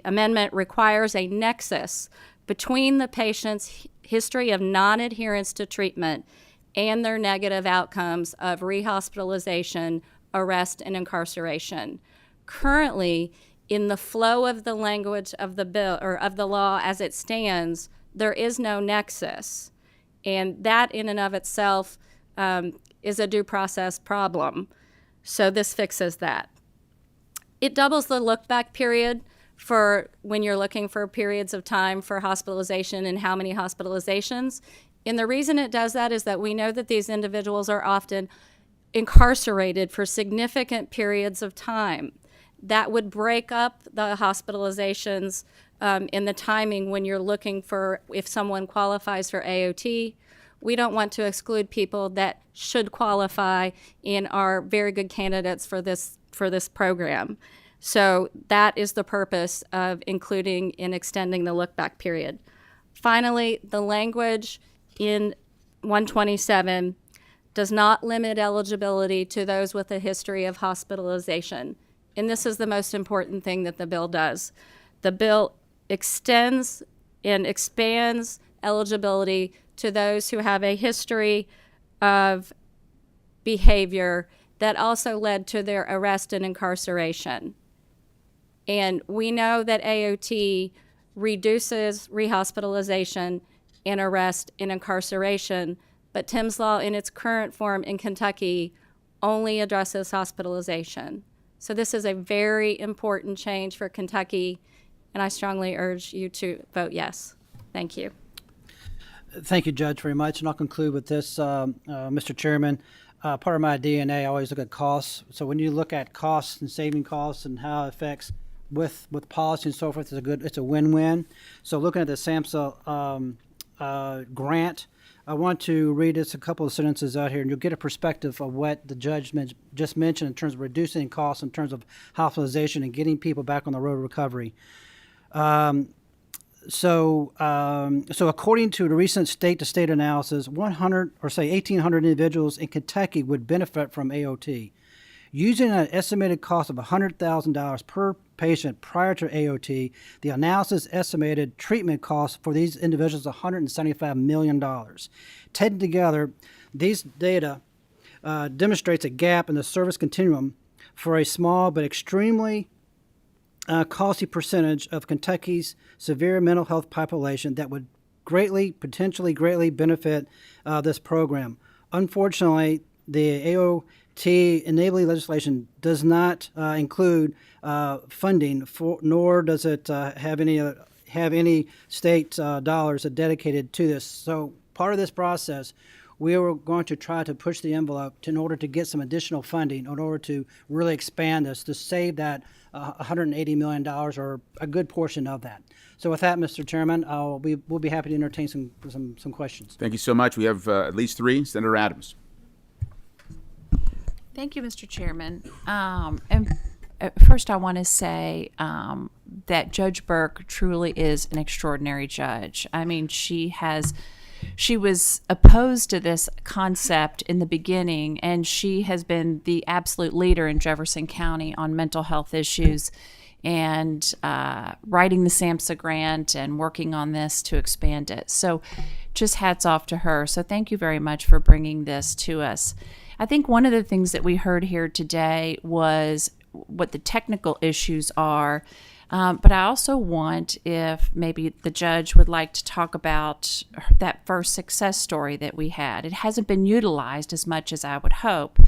amendment requires a nexus between the patient's history of non-adherence to treatment and their negative outcomes of rehospitalization, arrest, and incarceration. Currently, in the flow of the language of the bill or of the law as it stands, there is no nexus. And that in and of itself is a due process problem. So this fixes that. It doubles the look-back period for when you're looking for periods of time for hospitalization and how many hospitalizations. And the reason it does that is that we know that these individuals are often incarcerated for significant periods of time. That would break up the hospitalizations in the timing when you're looking for if someone qualifies for AOT. We don't want to exclude people that should qualify and are very good candidates for this program. So that is the purpose of including and extending the look-back period. Finally, the language in 127 does not limit eligibility to those with a history of hospitalization. And this is the most important thing that the bill does. The bill extends and expands eligibility to those who have a history of behavior that also led to their arrest and incarceration. And we know that AOT reduces rehospitalization and arrest and incarceration, but Tim's Law in its current form in Kentucky only addresses hospitalization. So this is a very important change for Kentucky, and I strongly urge you to vote yes. Thank you. Thank you, Judge, very much. And I'll conclude with this, Mr. Chairman. Part of my DNA, I always look at costs. So when you look at costs and saving costs and how it affects with policy and so forth, it's a win-win. So looking at the SAMHSA grant, I want to read just a couple of sentences out here, and you'll get a perspective of what the judge just mentioned in terms of reducing costs, in terms of hospitalization and getting people back on the road to recovery. So according to the recent state-to-state analysis, 1,800 individuals in Kentucky would benefit from AOT. Using an estimated cost of $100,000 per patient prior to AOT, the analysis estimated treatment costs for these individuals $175 million. Taken together, these data demonstrates a gap in the service continuum for a small but extremely costly percentage of Kentucky's severe mental health population that would potentially greatly benefit this program. Unfortunately, the AOT enabling legislation does not include funding, nor does it have any state dollars dedicated to this. So part of this process, we are going to try to push the envelope in order to get some additional funding in order to really expand this, to save that $180 million or a good portion of that. So with that, Mr. Chairman, we'll be happy to entertain some questions. Thank you so much. We have at least three. Senator Adams. Thank you, Mr. Chairman. And first I want to say that Judge Burke truly is an extraordinary judge. I mean, she was opposed to this concept in the beginning, and she has been the absolute leader in Jefferson County on mental health issues and writing the SAMHSA grant and working on this to expand it. So just hats off to her. So thank you very much for bringing this to us. I think one of the things that we heard here today was what the technical issues are, but I also want if maybe the judge would like to talk about that first success story that we had. It hasn't been utilized as much as I would hope,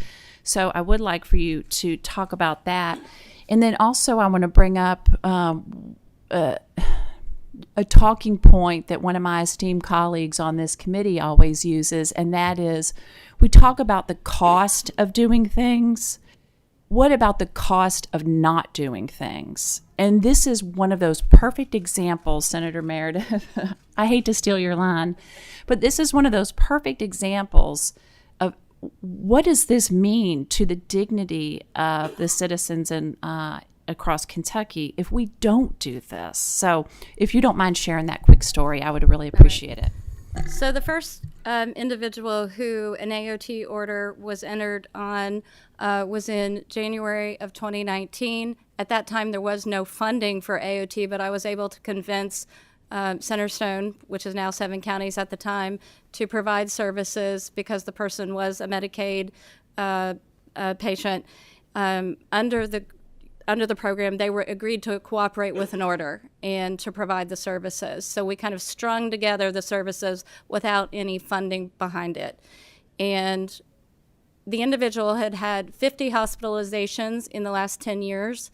so I would like for you to talk about that. And then also I want to bring up a talking point that one of my esteemed colleagues on this committee always uses, and that is we talk about the cost of doing things. What about the cost of not doing things? And this is one of those perfect examples, Senator Meredith. I hate to steal your line, but this is one of those perfect examples of what does this mean to the dignity of the citizens in across Kentucky if we don't do this. So if you don't mind sharing that quick story, I would really appreciate it. So the first individual who an AOT order was entered on was in January of 2019. At that time, there was no funding for AOT, but I was able to convince Centerstone, which is now 7 counties at the time, to provide services because the person was a Medicaid patient. Under the program, they were agreed to cooperate with an order and to provide the services. So we kind of strung together the services without any funding behind it. And the individual had had 50 hospitalizations in the last 10 years.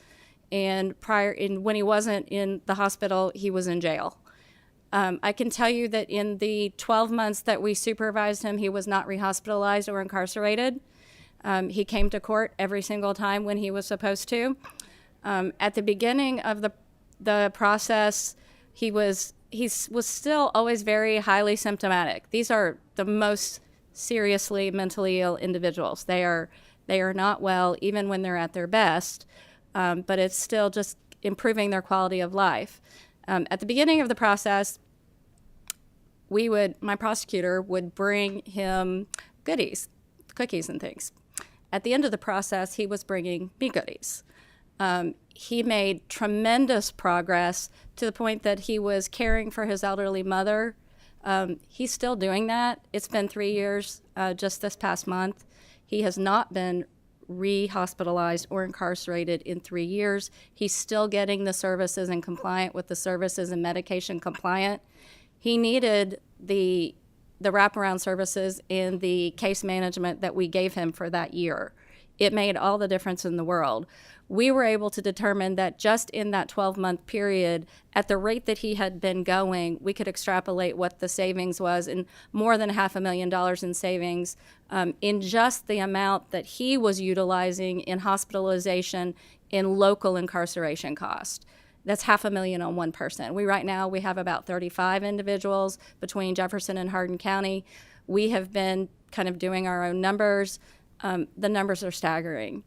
And when he wasn't in the hospital, he was in jail. I can tell you that in the 12 months that we supervised him, he was not rehospitalized or incarcerated. He came to court every single time when he was supposed to. At the beginning of the process, he was still always very highly symptomatic. These are the most seriously mentally ill individuals. They are not well even when they're at their best, but it's still just improving their quality of life. At the beginning of the process, my prosecutor would bring him goodies, cookies and things. At the end of the process, he was bringing me goodies. He made tremendous progress to the point that he was caring for his elderly mother. He's still doing that. It's been 3 years just this past month. He has not been re-hospitalized or incarcerated in 3 years. He's still getting the services and compliant with the services and medication compliant. He needed the wraparound services and the case management that we gave him for that year. It made all the difference in the world. We were able to determine that just in that 12-month period, at the rate that he had been going, we could extrapolate what the savings was, and more than $500,000 in savings in just the amount that he was utilizing in hospitalization in local incarceration cost. That's $500,000 on one person. Right now we have about 35 individuals between Jefferson and Hardin County. We have been kind of doing our own numbers. The numbers are staggering.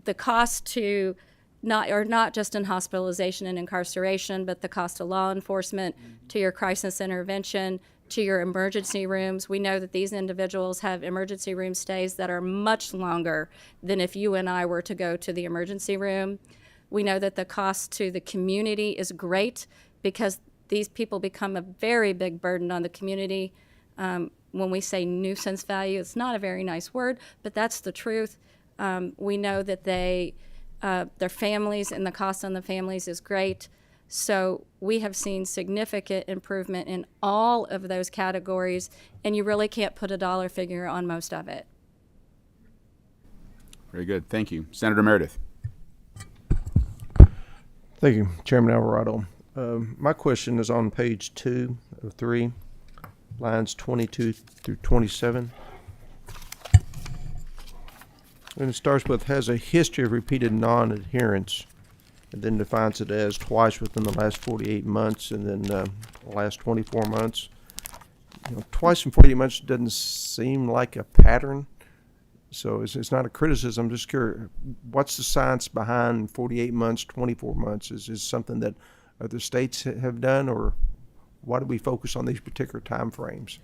The cost to not just in hospitalization and incarceration, but the cost to law enforcement, to your crisis intervention, to your emergency rooms. We know that these individuals have emergency room stays that are much longer than if you and I were to go to the emergency room. We know that the cost to the community is great because these people become a very big burden on the community. When we say nuisance value, it's not a very nice word, but that's the truth. We know that their families and the cost on the families is great. So we have seen significant improvement in all of those categories, and you really can't put a dollar figure on most of it. Very good. Thank you. Senator Meredith. Thank you, Chairman Alvarado. My question is on page 2 of 3, lines 22 through 27. And it starts with, has a history of repeated non-adherence, and then defines it as twice within the last 48 months, and then the last 24 months. Twice in 48 months doesn't seem like a pattern. So it's not a criticism. I'm just curious, what's the science behind 48 months, 24 months? Is this something that other states have done, or why do we focus on these particular time frames?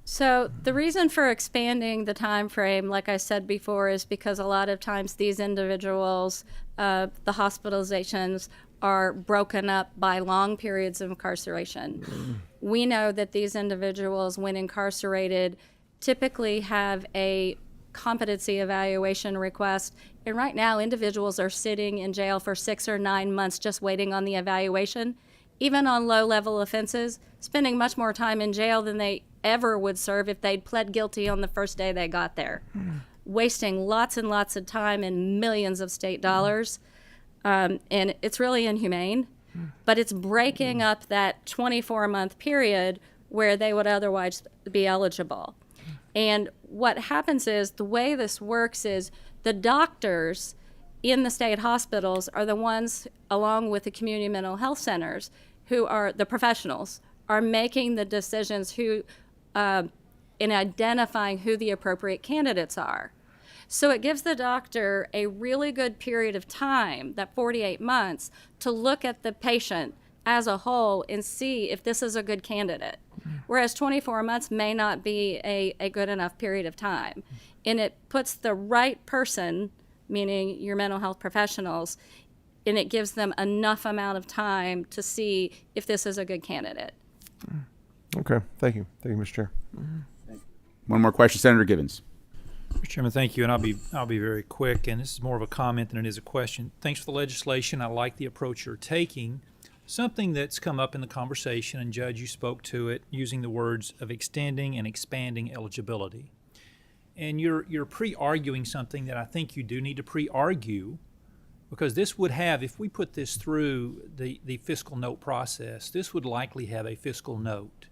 So the reason for expanding the time frame, like I said before, is because a lot of times these individuals, the hospitalizations are broken up by long periods of incarceration. We know that these individuals, when incarcerated, typically have a competency evaluation request. And right now, individuals are sitting in jail for 6 or 9 months just waiting on the evaluation. Even on low-level offenses, spending much more time in jail than they ever would serve if they'd pled guilty on the first day they got there. Wasting lots and lots of time and millions of state dollars. And it's really inhumane, but it's breaking up that 24-month period where they would otherwise be eligible. And what happens is, the way this works is the doctors in the state hospitals are the ones, along with the community mental health centers, who are the professionals, are making the decisions who, in identifying who the appropriate candidates are. So it gives the doctor a really good period of time, that 48 months, to look at the patient as a whole and see if this is a good candidate. Whereas 24 months may not be a good enough period of time. And it puts the right person, meaning your mental health professionals, and it gives them enough amount of time to see if this is a good candidate. Okay, thank you. Thank you, Mr. Chair. One more question, Senator Givens. Mr. Chairman, thank you, and I'll be very quick, and this is more of a comment than it is a question. Thanks for the legislation. I like the approach you're taking. Something that's come up in the conversation, and Judge, you spoke to it using the words of extending and expanding eligibility. And you're pre-arguing something that I think you do need to pre-argue Because this would have, if we put this through the fiscal note process, this would likely have a fiscal note.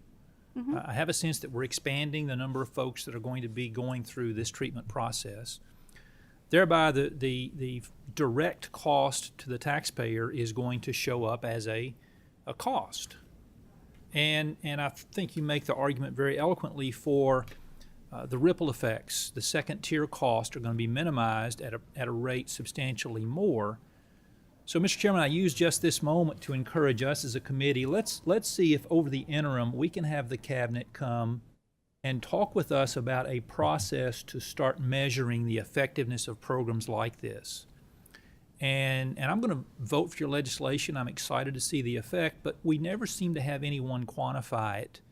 I have a sense that we're expanding the number of folks that are going to be going through this treatment process. Thereby, the direct cost to the taxpayer is going to show up as a cost. And I think you make the argument very eloquently for the ripple effects. The second tier costs are going to be minimized at a rate substantially more. So, Mr. Chairman, I use just this moment to encourage us as a committee. Let's see if over the interim we can have the cabinet come and talk with us about a process to start measuring the effectiveness of programs like this. And I'm going to vote for your legislation. I'm excited to see the effect, but we never seem to have anyone quantify it.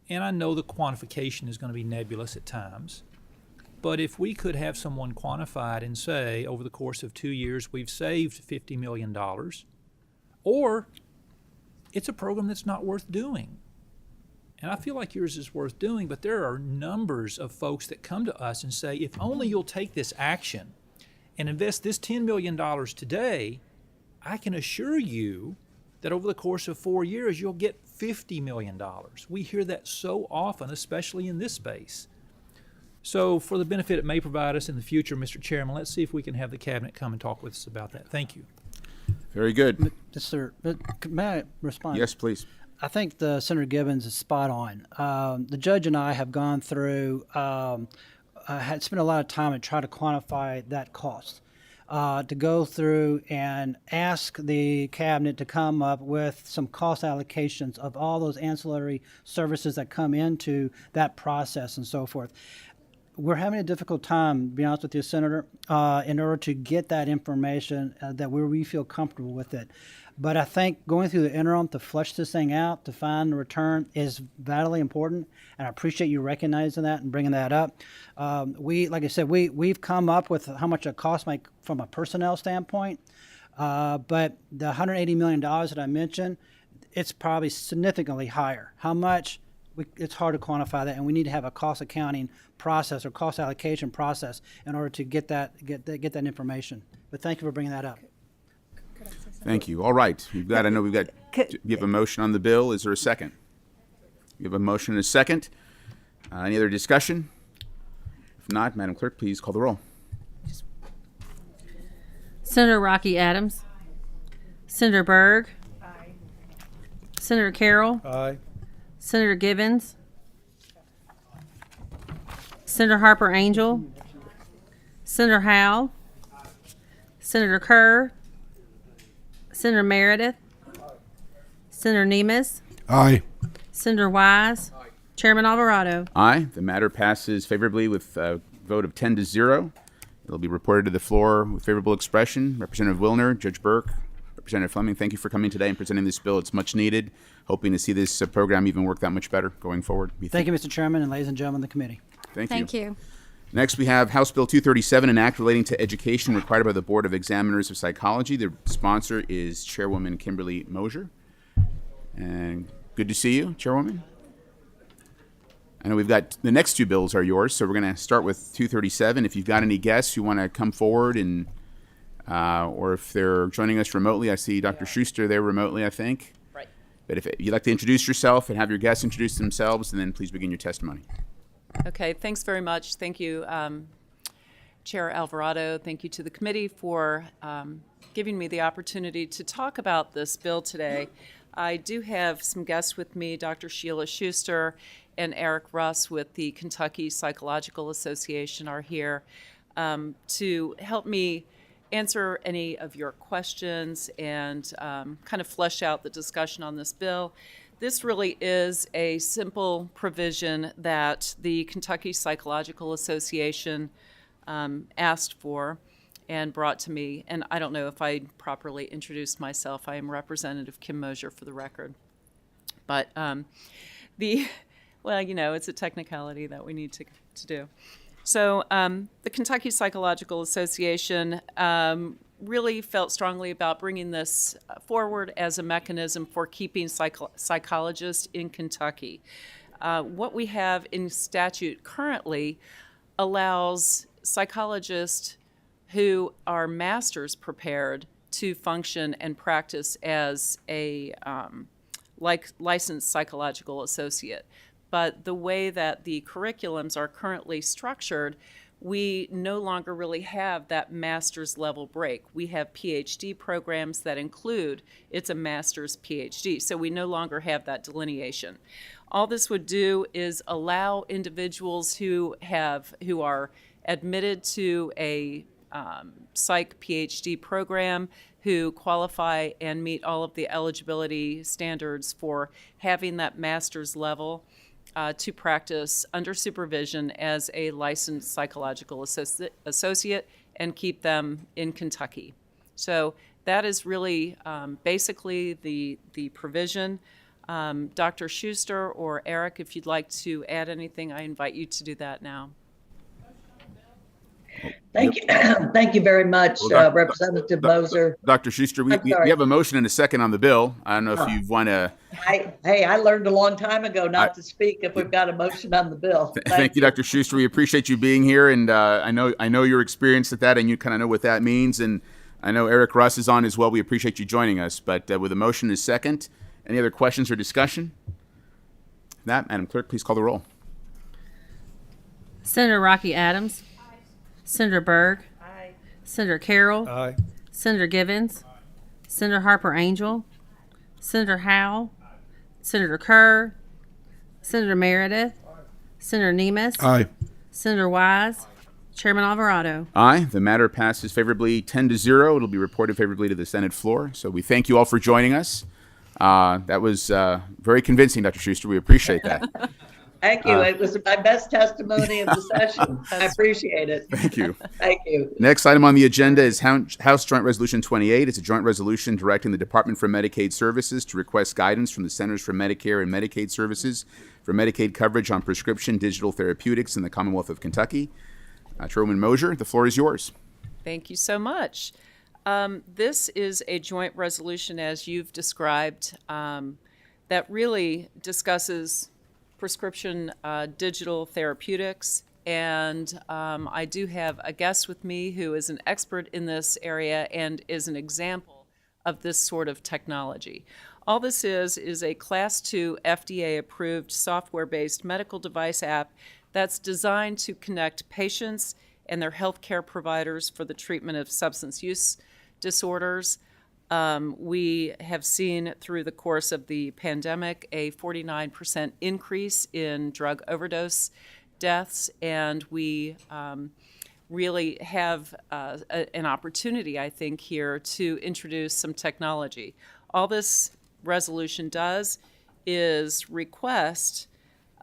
And I know the quantification is going to be nebulous at times. But if we could have someone quantify it and say, over the course of 2 years, we've saved $50 million, or it's a program that's not worth doing. And I feel like yours is worth doing, but there are numbers of folks that come to us and say, if only you'll take this action and invest this $10 million today, I can assure you that over the course of 4 years, you'll get $50 million. We hear that so often, especially in this space. So for the benefit it may provide us in the future, Mr. Chairman, let's see if we can have the cabinet come and talk with us about that. Thank you. Very good. Sir, may I respond? Yes, please. I think the Senator Gibbons is spot on. The judge and I have gone through, had spent a lot of time to try to quantify that cost. To go through and ask the cabinet to come up with some cost allocations of all those ancillary services that come into that process and so forth. We're having a difficult time, to be honest with you, Senator, in order to get that information that we feel comfortable with it. But I think going through the interim to flesh this thing out, to find the return is vitally important, and I appreciate you recognizing that and bringing that up. Like I said, we've come up with how much it costs from a personnel standpoint, but the $180 million that I mentioned, it's probably significantly higher. How much? It's hard to quantify that, and we need to have a cost accounting process or cost allocation process in order to get that information. But thank you for bringing that up. Thank you. All right. You have a motion on the bill. Is there a second? You have a motion and a second. Any other discussion? If not, Madam Clerk, please call the roll. Senator Rocky Adams. Senator Berg. Aye. Senator Carroll. Aye. Senator Gibbons. Senator Harper Angel. Senator Howe. Senator Kerr. Senator Meredith. Senator Nemes. Aye. Senator Wise. Chairman Alvarado. Aye. The matter passes favorably with a vote of 10-0. It'll be reported to the floor with favorable expression. Representative Wilner, Judge Burke, Representative Fleming, thank you for coming today and presenting this bill. It's much needed. Hoping to see this program even work that much better going forward. Thank you, Mr. Chairman, and ladies and gentlemen of the committee. Thank you. Next, we have House Bill 237, an act relating to education required by the Board of Examiners of Psychology. The sponsor is Chairwoman Kimberly Mosier. And good to see you, Chairwoman. I know we've got the next two bills are yours, so we're going to start with 237. If you've got any guests who want to come forward and or if they're joining us remotely, I see Dr. Schuster there remotely, I think. Right. But if you'd like to introduce yourself and have your guests introduce themselves, and then please begin your testimony. Okay, thanks very much. Thank you, Chair Alvarado. Thank you to the committee for giving me the opportunity to talk about this bill today. I do have some guests with me, Dr. Sheila Schuster and Eric Russ with the Kentucky Psychological Association are here to help me answer any of your questions and kind of flesh out the discussion on this bill. This really is a simple provision that the Kentucky Psychological Association asked for and brought to me. And I don't know if I properly introduced myself. I am Representative Kim Mosier for the record. But well, you know, it's a technicality that we need to do. So the Kentucky Psychological Association really felt strongly about bringing this forward as a mechanism for keeping psychologists in Kentucky. What we have in statute currently allows psychologists who are masters prepared to function and practice as a licensed psychological associate. But the way that the curriculums are currently structured, we no longer really have that master's level break. We have PhD programs that include it's a master's PhD, so we no longer have that delineation. All this would do is allow individuals who are admitted to a psych PhD program, who qualify and meet all of the eligibility standards for having that master's level, to practice under supervision as a licensed psychological associate and keep them in Kentucky. So that is really basically the provision. Dr. Schuster or Eric, if you'd like to add anything, I invite you to do that now. Thank you. Thank you very much, Representative Moser. Dr. Schuster, we have a motion and a second on the bill. I don't know if you want to. Hey, I learned a long time ago not to speak if we've got a motion on the bill. Thank you, Dr. Schuster. We appreciate you being here, and I know you're experienced at that, and you kind of know what that means. And I know Eric Russ is on as well. We appreciate you joining us. But with a motion and a second, any other questions or discussion? That, Madam Clerk, please call the roll. Senator Rocky Adams. Senator Berg. Aye. Senator Carroll. Aye. Senator Givens. Aye. Senator Harper Angel. Senator Howell. Aye. Senator Kerr. Senator Meredith. Aye. Senator Nemes. Aye. Senator Wise. Chairman Alvarado. Aye. The matter passes favorably 10-0. It'll be reported favorably to the Senate floor. So we thank you all for joining us. That was very convincing, Dr. Schuster. We appreciate that. Thank you. It was my best testimony of the session. I appreciate it. Thank you. Thank you. Next item on the agenda is House Joint Resolution 28. It's a joint resolution directing the Department for Medicaid Services to request guidance from the Centers for Medicare and Medicaid Services for Medicaid coverage on prescription digital therapeutics in the Commonwealth of Kentucky. Chairwoman Mosier, the floor is yours. Thank you so much. This is a joint resolution, as you've described, that really discusses prescription digital therapeutics. And I do have a guest with me who is an expert in this area and is an example of this sort of technology. All this is a Class 2 FDA-approved software-based medical device app that's designed to connect patients and their healthcare providers for the treatment of substance use disorders. We have seen through the course of the pandemic a 49% increase in drug overdose deaths, and we really have an opportunity, I think, here to introduce some technology. All this resolution does is request,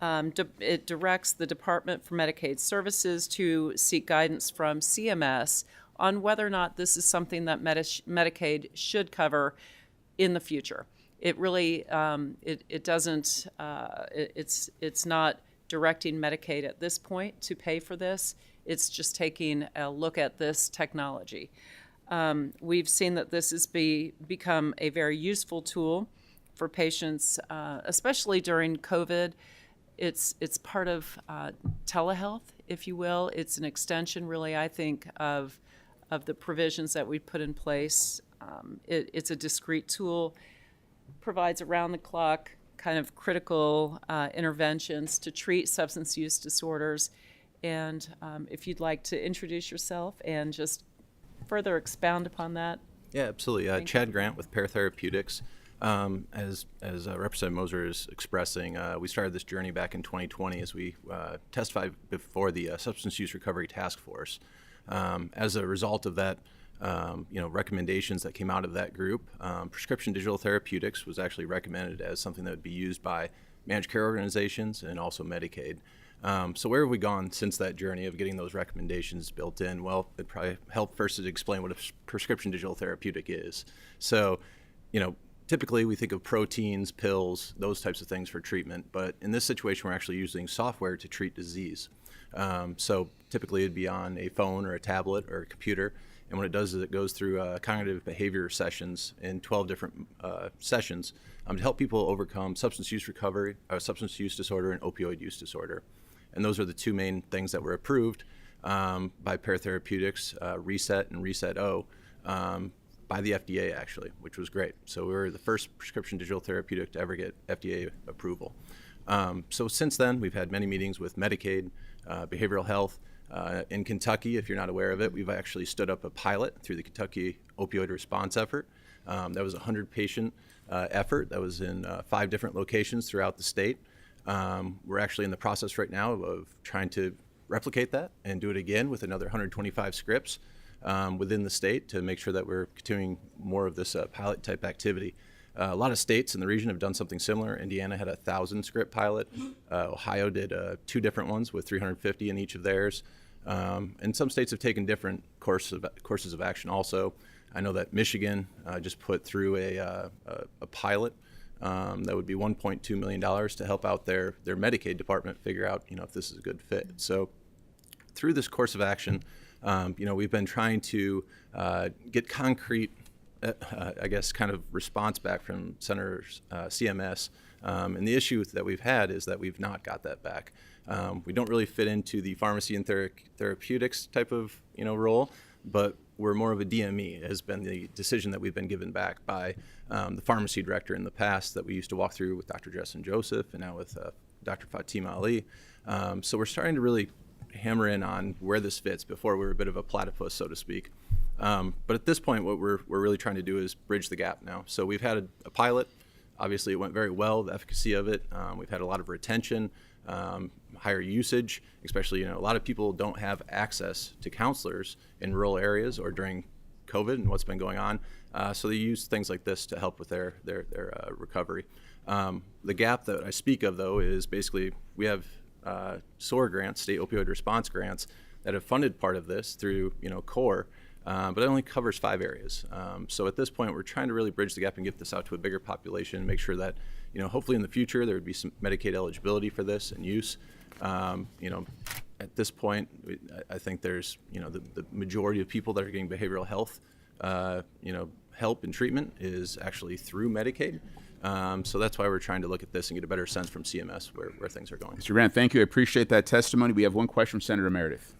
it directs the Department for Medicaid Services to seek guidance from CMS on whether or not this is something that Medicaid should cover in the future. It really, it doesn't, it's not directing Medicaid at this point to pay for this. It's just taking a look at this technology. We've seen that this has become a very useful tool for patients, especially during COVID. It's part of telehealth, if you will. It's an extension, really, I think, of the provisions that we put in place. It's a discrete tool, provides around-the-clock kind of critical interventions to treat substance use disorders. And if you'd like to introduce yourself and just further expound upon that. Yeah, absolutely. Chad Grant with Pear Therapeutics. As Representative Moser is expressing, we started this journey back in 2020 as we testified before the Substance Use Recovery Task Force. As a result of that, recommendations that came out of that group, prescription digital therapeutics was actually recommended as something that would be used by managed care organizations and also Medicaid. So where have we gone since that journey of getting those recommendations built in? Well, it probably helped first to explain what a prescription digital therapeutic is. So, typically we think of proteins, pills, those types of things for treatment, but in this situation we're actually using software to treat disease. So typically it'd be on a phone or a tablet or a computer, and what it does is it goes through cognitive behavior sessions in 12 different sessions to help people overcome substance use recovery, substance use disorder, and opioid use disorder. And those are the two main things that were approved by Pear Therapeutics, Reset and Reset O, by the FDA actually, which was great. So we were the first prescription digital therapeutic to ever get FDA approval. So since then, we've had many meetings with Medicaid, behavioral health. In Kentucky, if you're not aware of it, we've actually stood up a pilot through the Kentucky Opioid Response Effort. That was a 100-patient effort that was in 5 different locations throughout the state. We're actually in the process right now of trying to replicate that and do it again with another 125 scripts within the state to make sure that we're continuing more of this pilot type activity. A lot of states in the region have done something similar. Indiana had a 1,000 script pilot. Ohio did 2 different ones with 350 in each of theirs. And some states have taken different courses of action also. I know that Michigan just put through a pilot that would be $1.2 million to help out their Medicaid department figure out, if this is a good fit. So through this course of action, we've been trying to get concrete, I guess, kind of response back from Senator CMS. And the issue that we've had is that we've not got that back. We don't really fit into the pharmacy and therapeutics type of, role, but we're more of a DME, has been the decision that we've been given back by the pharmacy director in the past that we used to walk through with Dr. Justin Joseph and now with Dr. Fatima Ali. So we're starting to really hammer in on where this fits before we're a bit of a platypus, so to speak. But at this point, what we're really trying to do is bridge the gap now. So we've had a pilot. Obviously, it went very well, the efficacy of it. We've had a lot of retention, higher usage, especially, a lot of people don't have access to counselors in rural areas or during COVID and what's been going on. So they use things like this to help with their recovery. The gap that I speak of, though, is basically we have SOAR grants, state opioid response grants, that have funded part of this through, CORE, but it only covers 5 areas. So at this point, we're trying to really bridge the gap and get this out to a bigger population and make sure that, hopefully in the future, there would be some Medicaid eligibility for this and use. At this point, I think there's, the majority of people that are getting behavioral health, help and treatment is actually through Medicaid. So that's why we're trying to look at this and get a better sense from CMS where things are going. Mr. Grant, thank you. I appreciate that testimony. We have one question from Senator Meredith.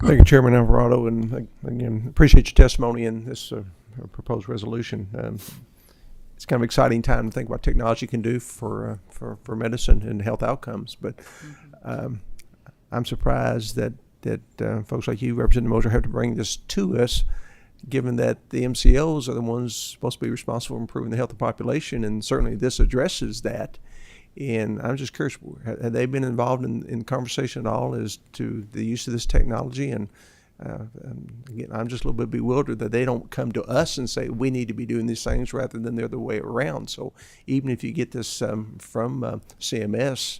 Thank you, Chairman Alvarado, and again, appreciate your testimony in this proposed resolution. It's kind of an exciting time to think what technology can do for medicine and health outcomes. But I'm surprised that folks like you, Representative Moser, have to bring this to us, given that the MCOs are the ones supposed to be responsible for improving the health of the population, and certainly this addresses that. And I'm just curious, have they been involved in conversation at all as to the use of this technology? And again, I'm just a little bit bewildered that they don't come to us and say, we need to be doing these things rather than the other way around. So even if you get this from CMS,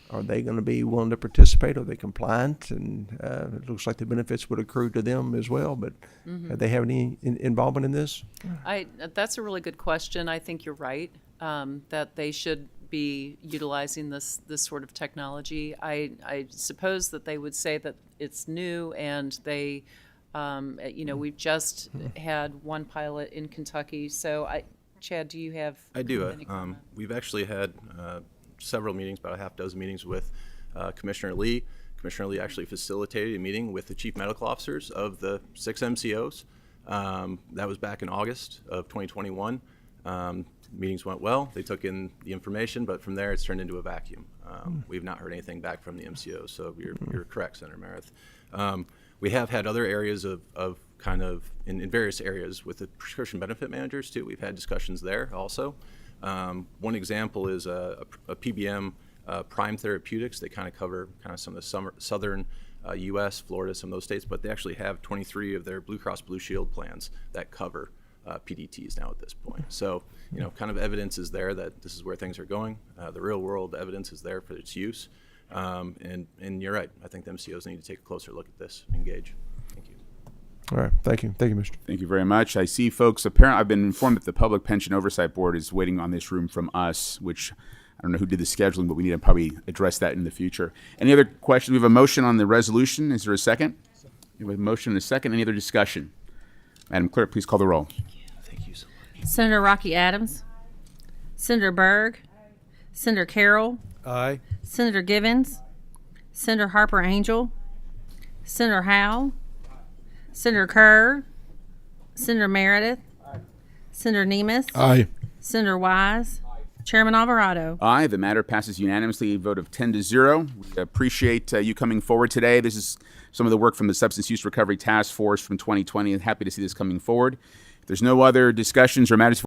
are they going to be willing to participate? Are they compliant? And it looks like the benefits would accrue to them as well. But do they have any involvement in this? That's a really good question. I think you're right, that they should be utilizing this sort of technology. I suppose that they would say that it's new and they, we've just had one pilot in Kentucky. So Chad, do you have? I do. We've actually had several meetings, about a half dozen meetings with Commissioner Lee. Commissioner Lee actually facilitated a meeting with the chief medical officers of the 6 MCOs. That was back in August of 2021. Meetings went well. They took in the information, but from there it's turned into a vacuum. We've not heard anything back from the MCOs, so you're correct, Senator Meredith. We have had other areas of kind of, in various areas with the prescription benefit managers too. We've had discussions there also. One example is a PBM, Prime Therapeutics. They kind of cover some of the southern U.S., Florida, some of those states, but they actually have 23 of their Blue Cross Blue Shield plans that cover PDTs now at this point. So, kind of evidence is there that this is where things are going. The real world evidence is there for its use. And you're right. I think the MCOs need to take a closer look at this, engage. Thank you. All right. Thank you. Thank you, Mr. Thank you very much. I see folks, apparently I've been informed that the Public Pension Oversight Board is waiting on this room from us, which I don't know who did the scheduling, but we need to probably address that in the future. Any other questions? We have a motion on the resolution. Is there a second? We have a motion and a second. Any other discussion? Madam Clerk, please call the roll. Thank you so much. Senator Rocky Adams. Senator Berg. Senator Carroll. Aye. Senator Givens. Senator Harper Angel. Senator Howe, Senator Kerr, Senator Meredith, Senator Nemes, Aye. Senator Wise, Chairman Alvarado. Aye, the matter passes unanimously, a vote of 10-0. We appreciate you coming forward today. This is some of the work from the Substance Use Recovery Task Force from 2020, and happy to see this coming forward. If there's no other discussions or matters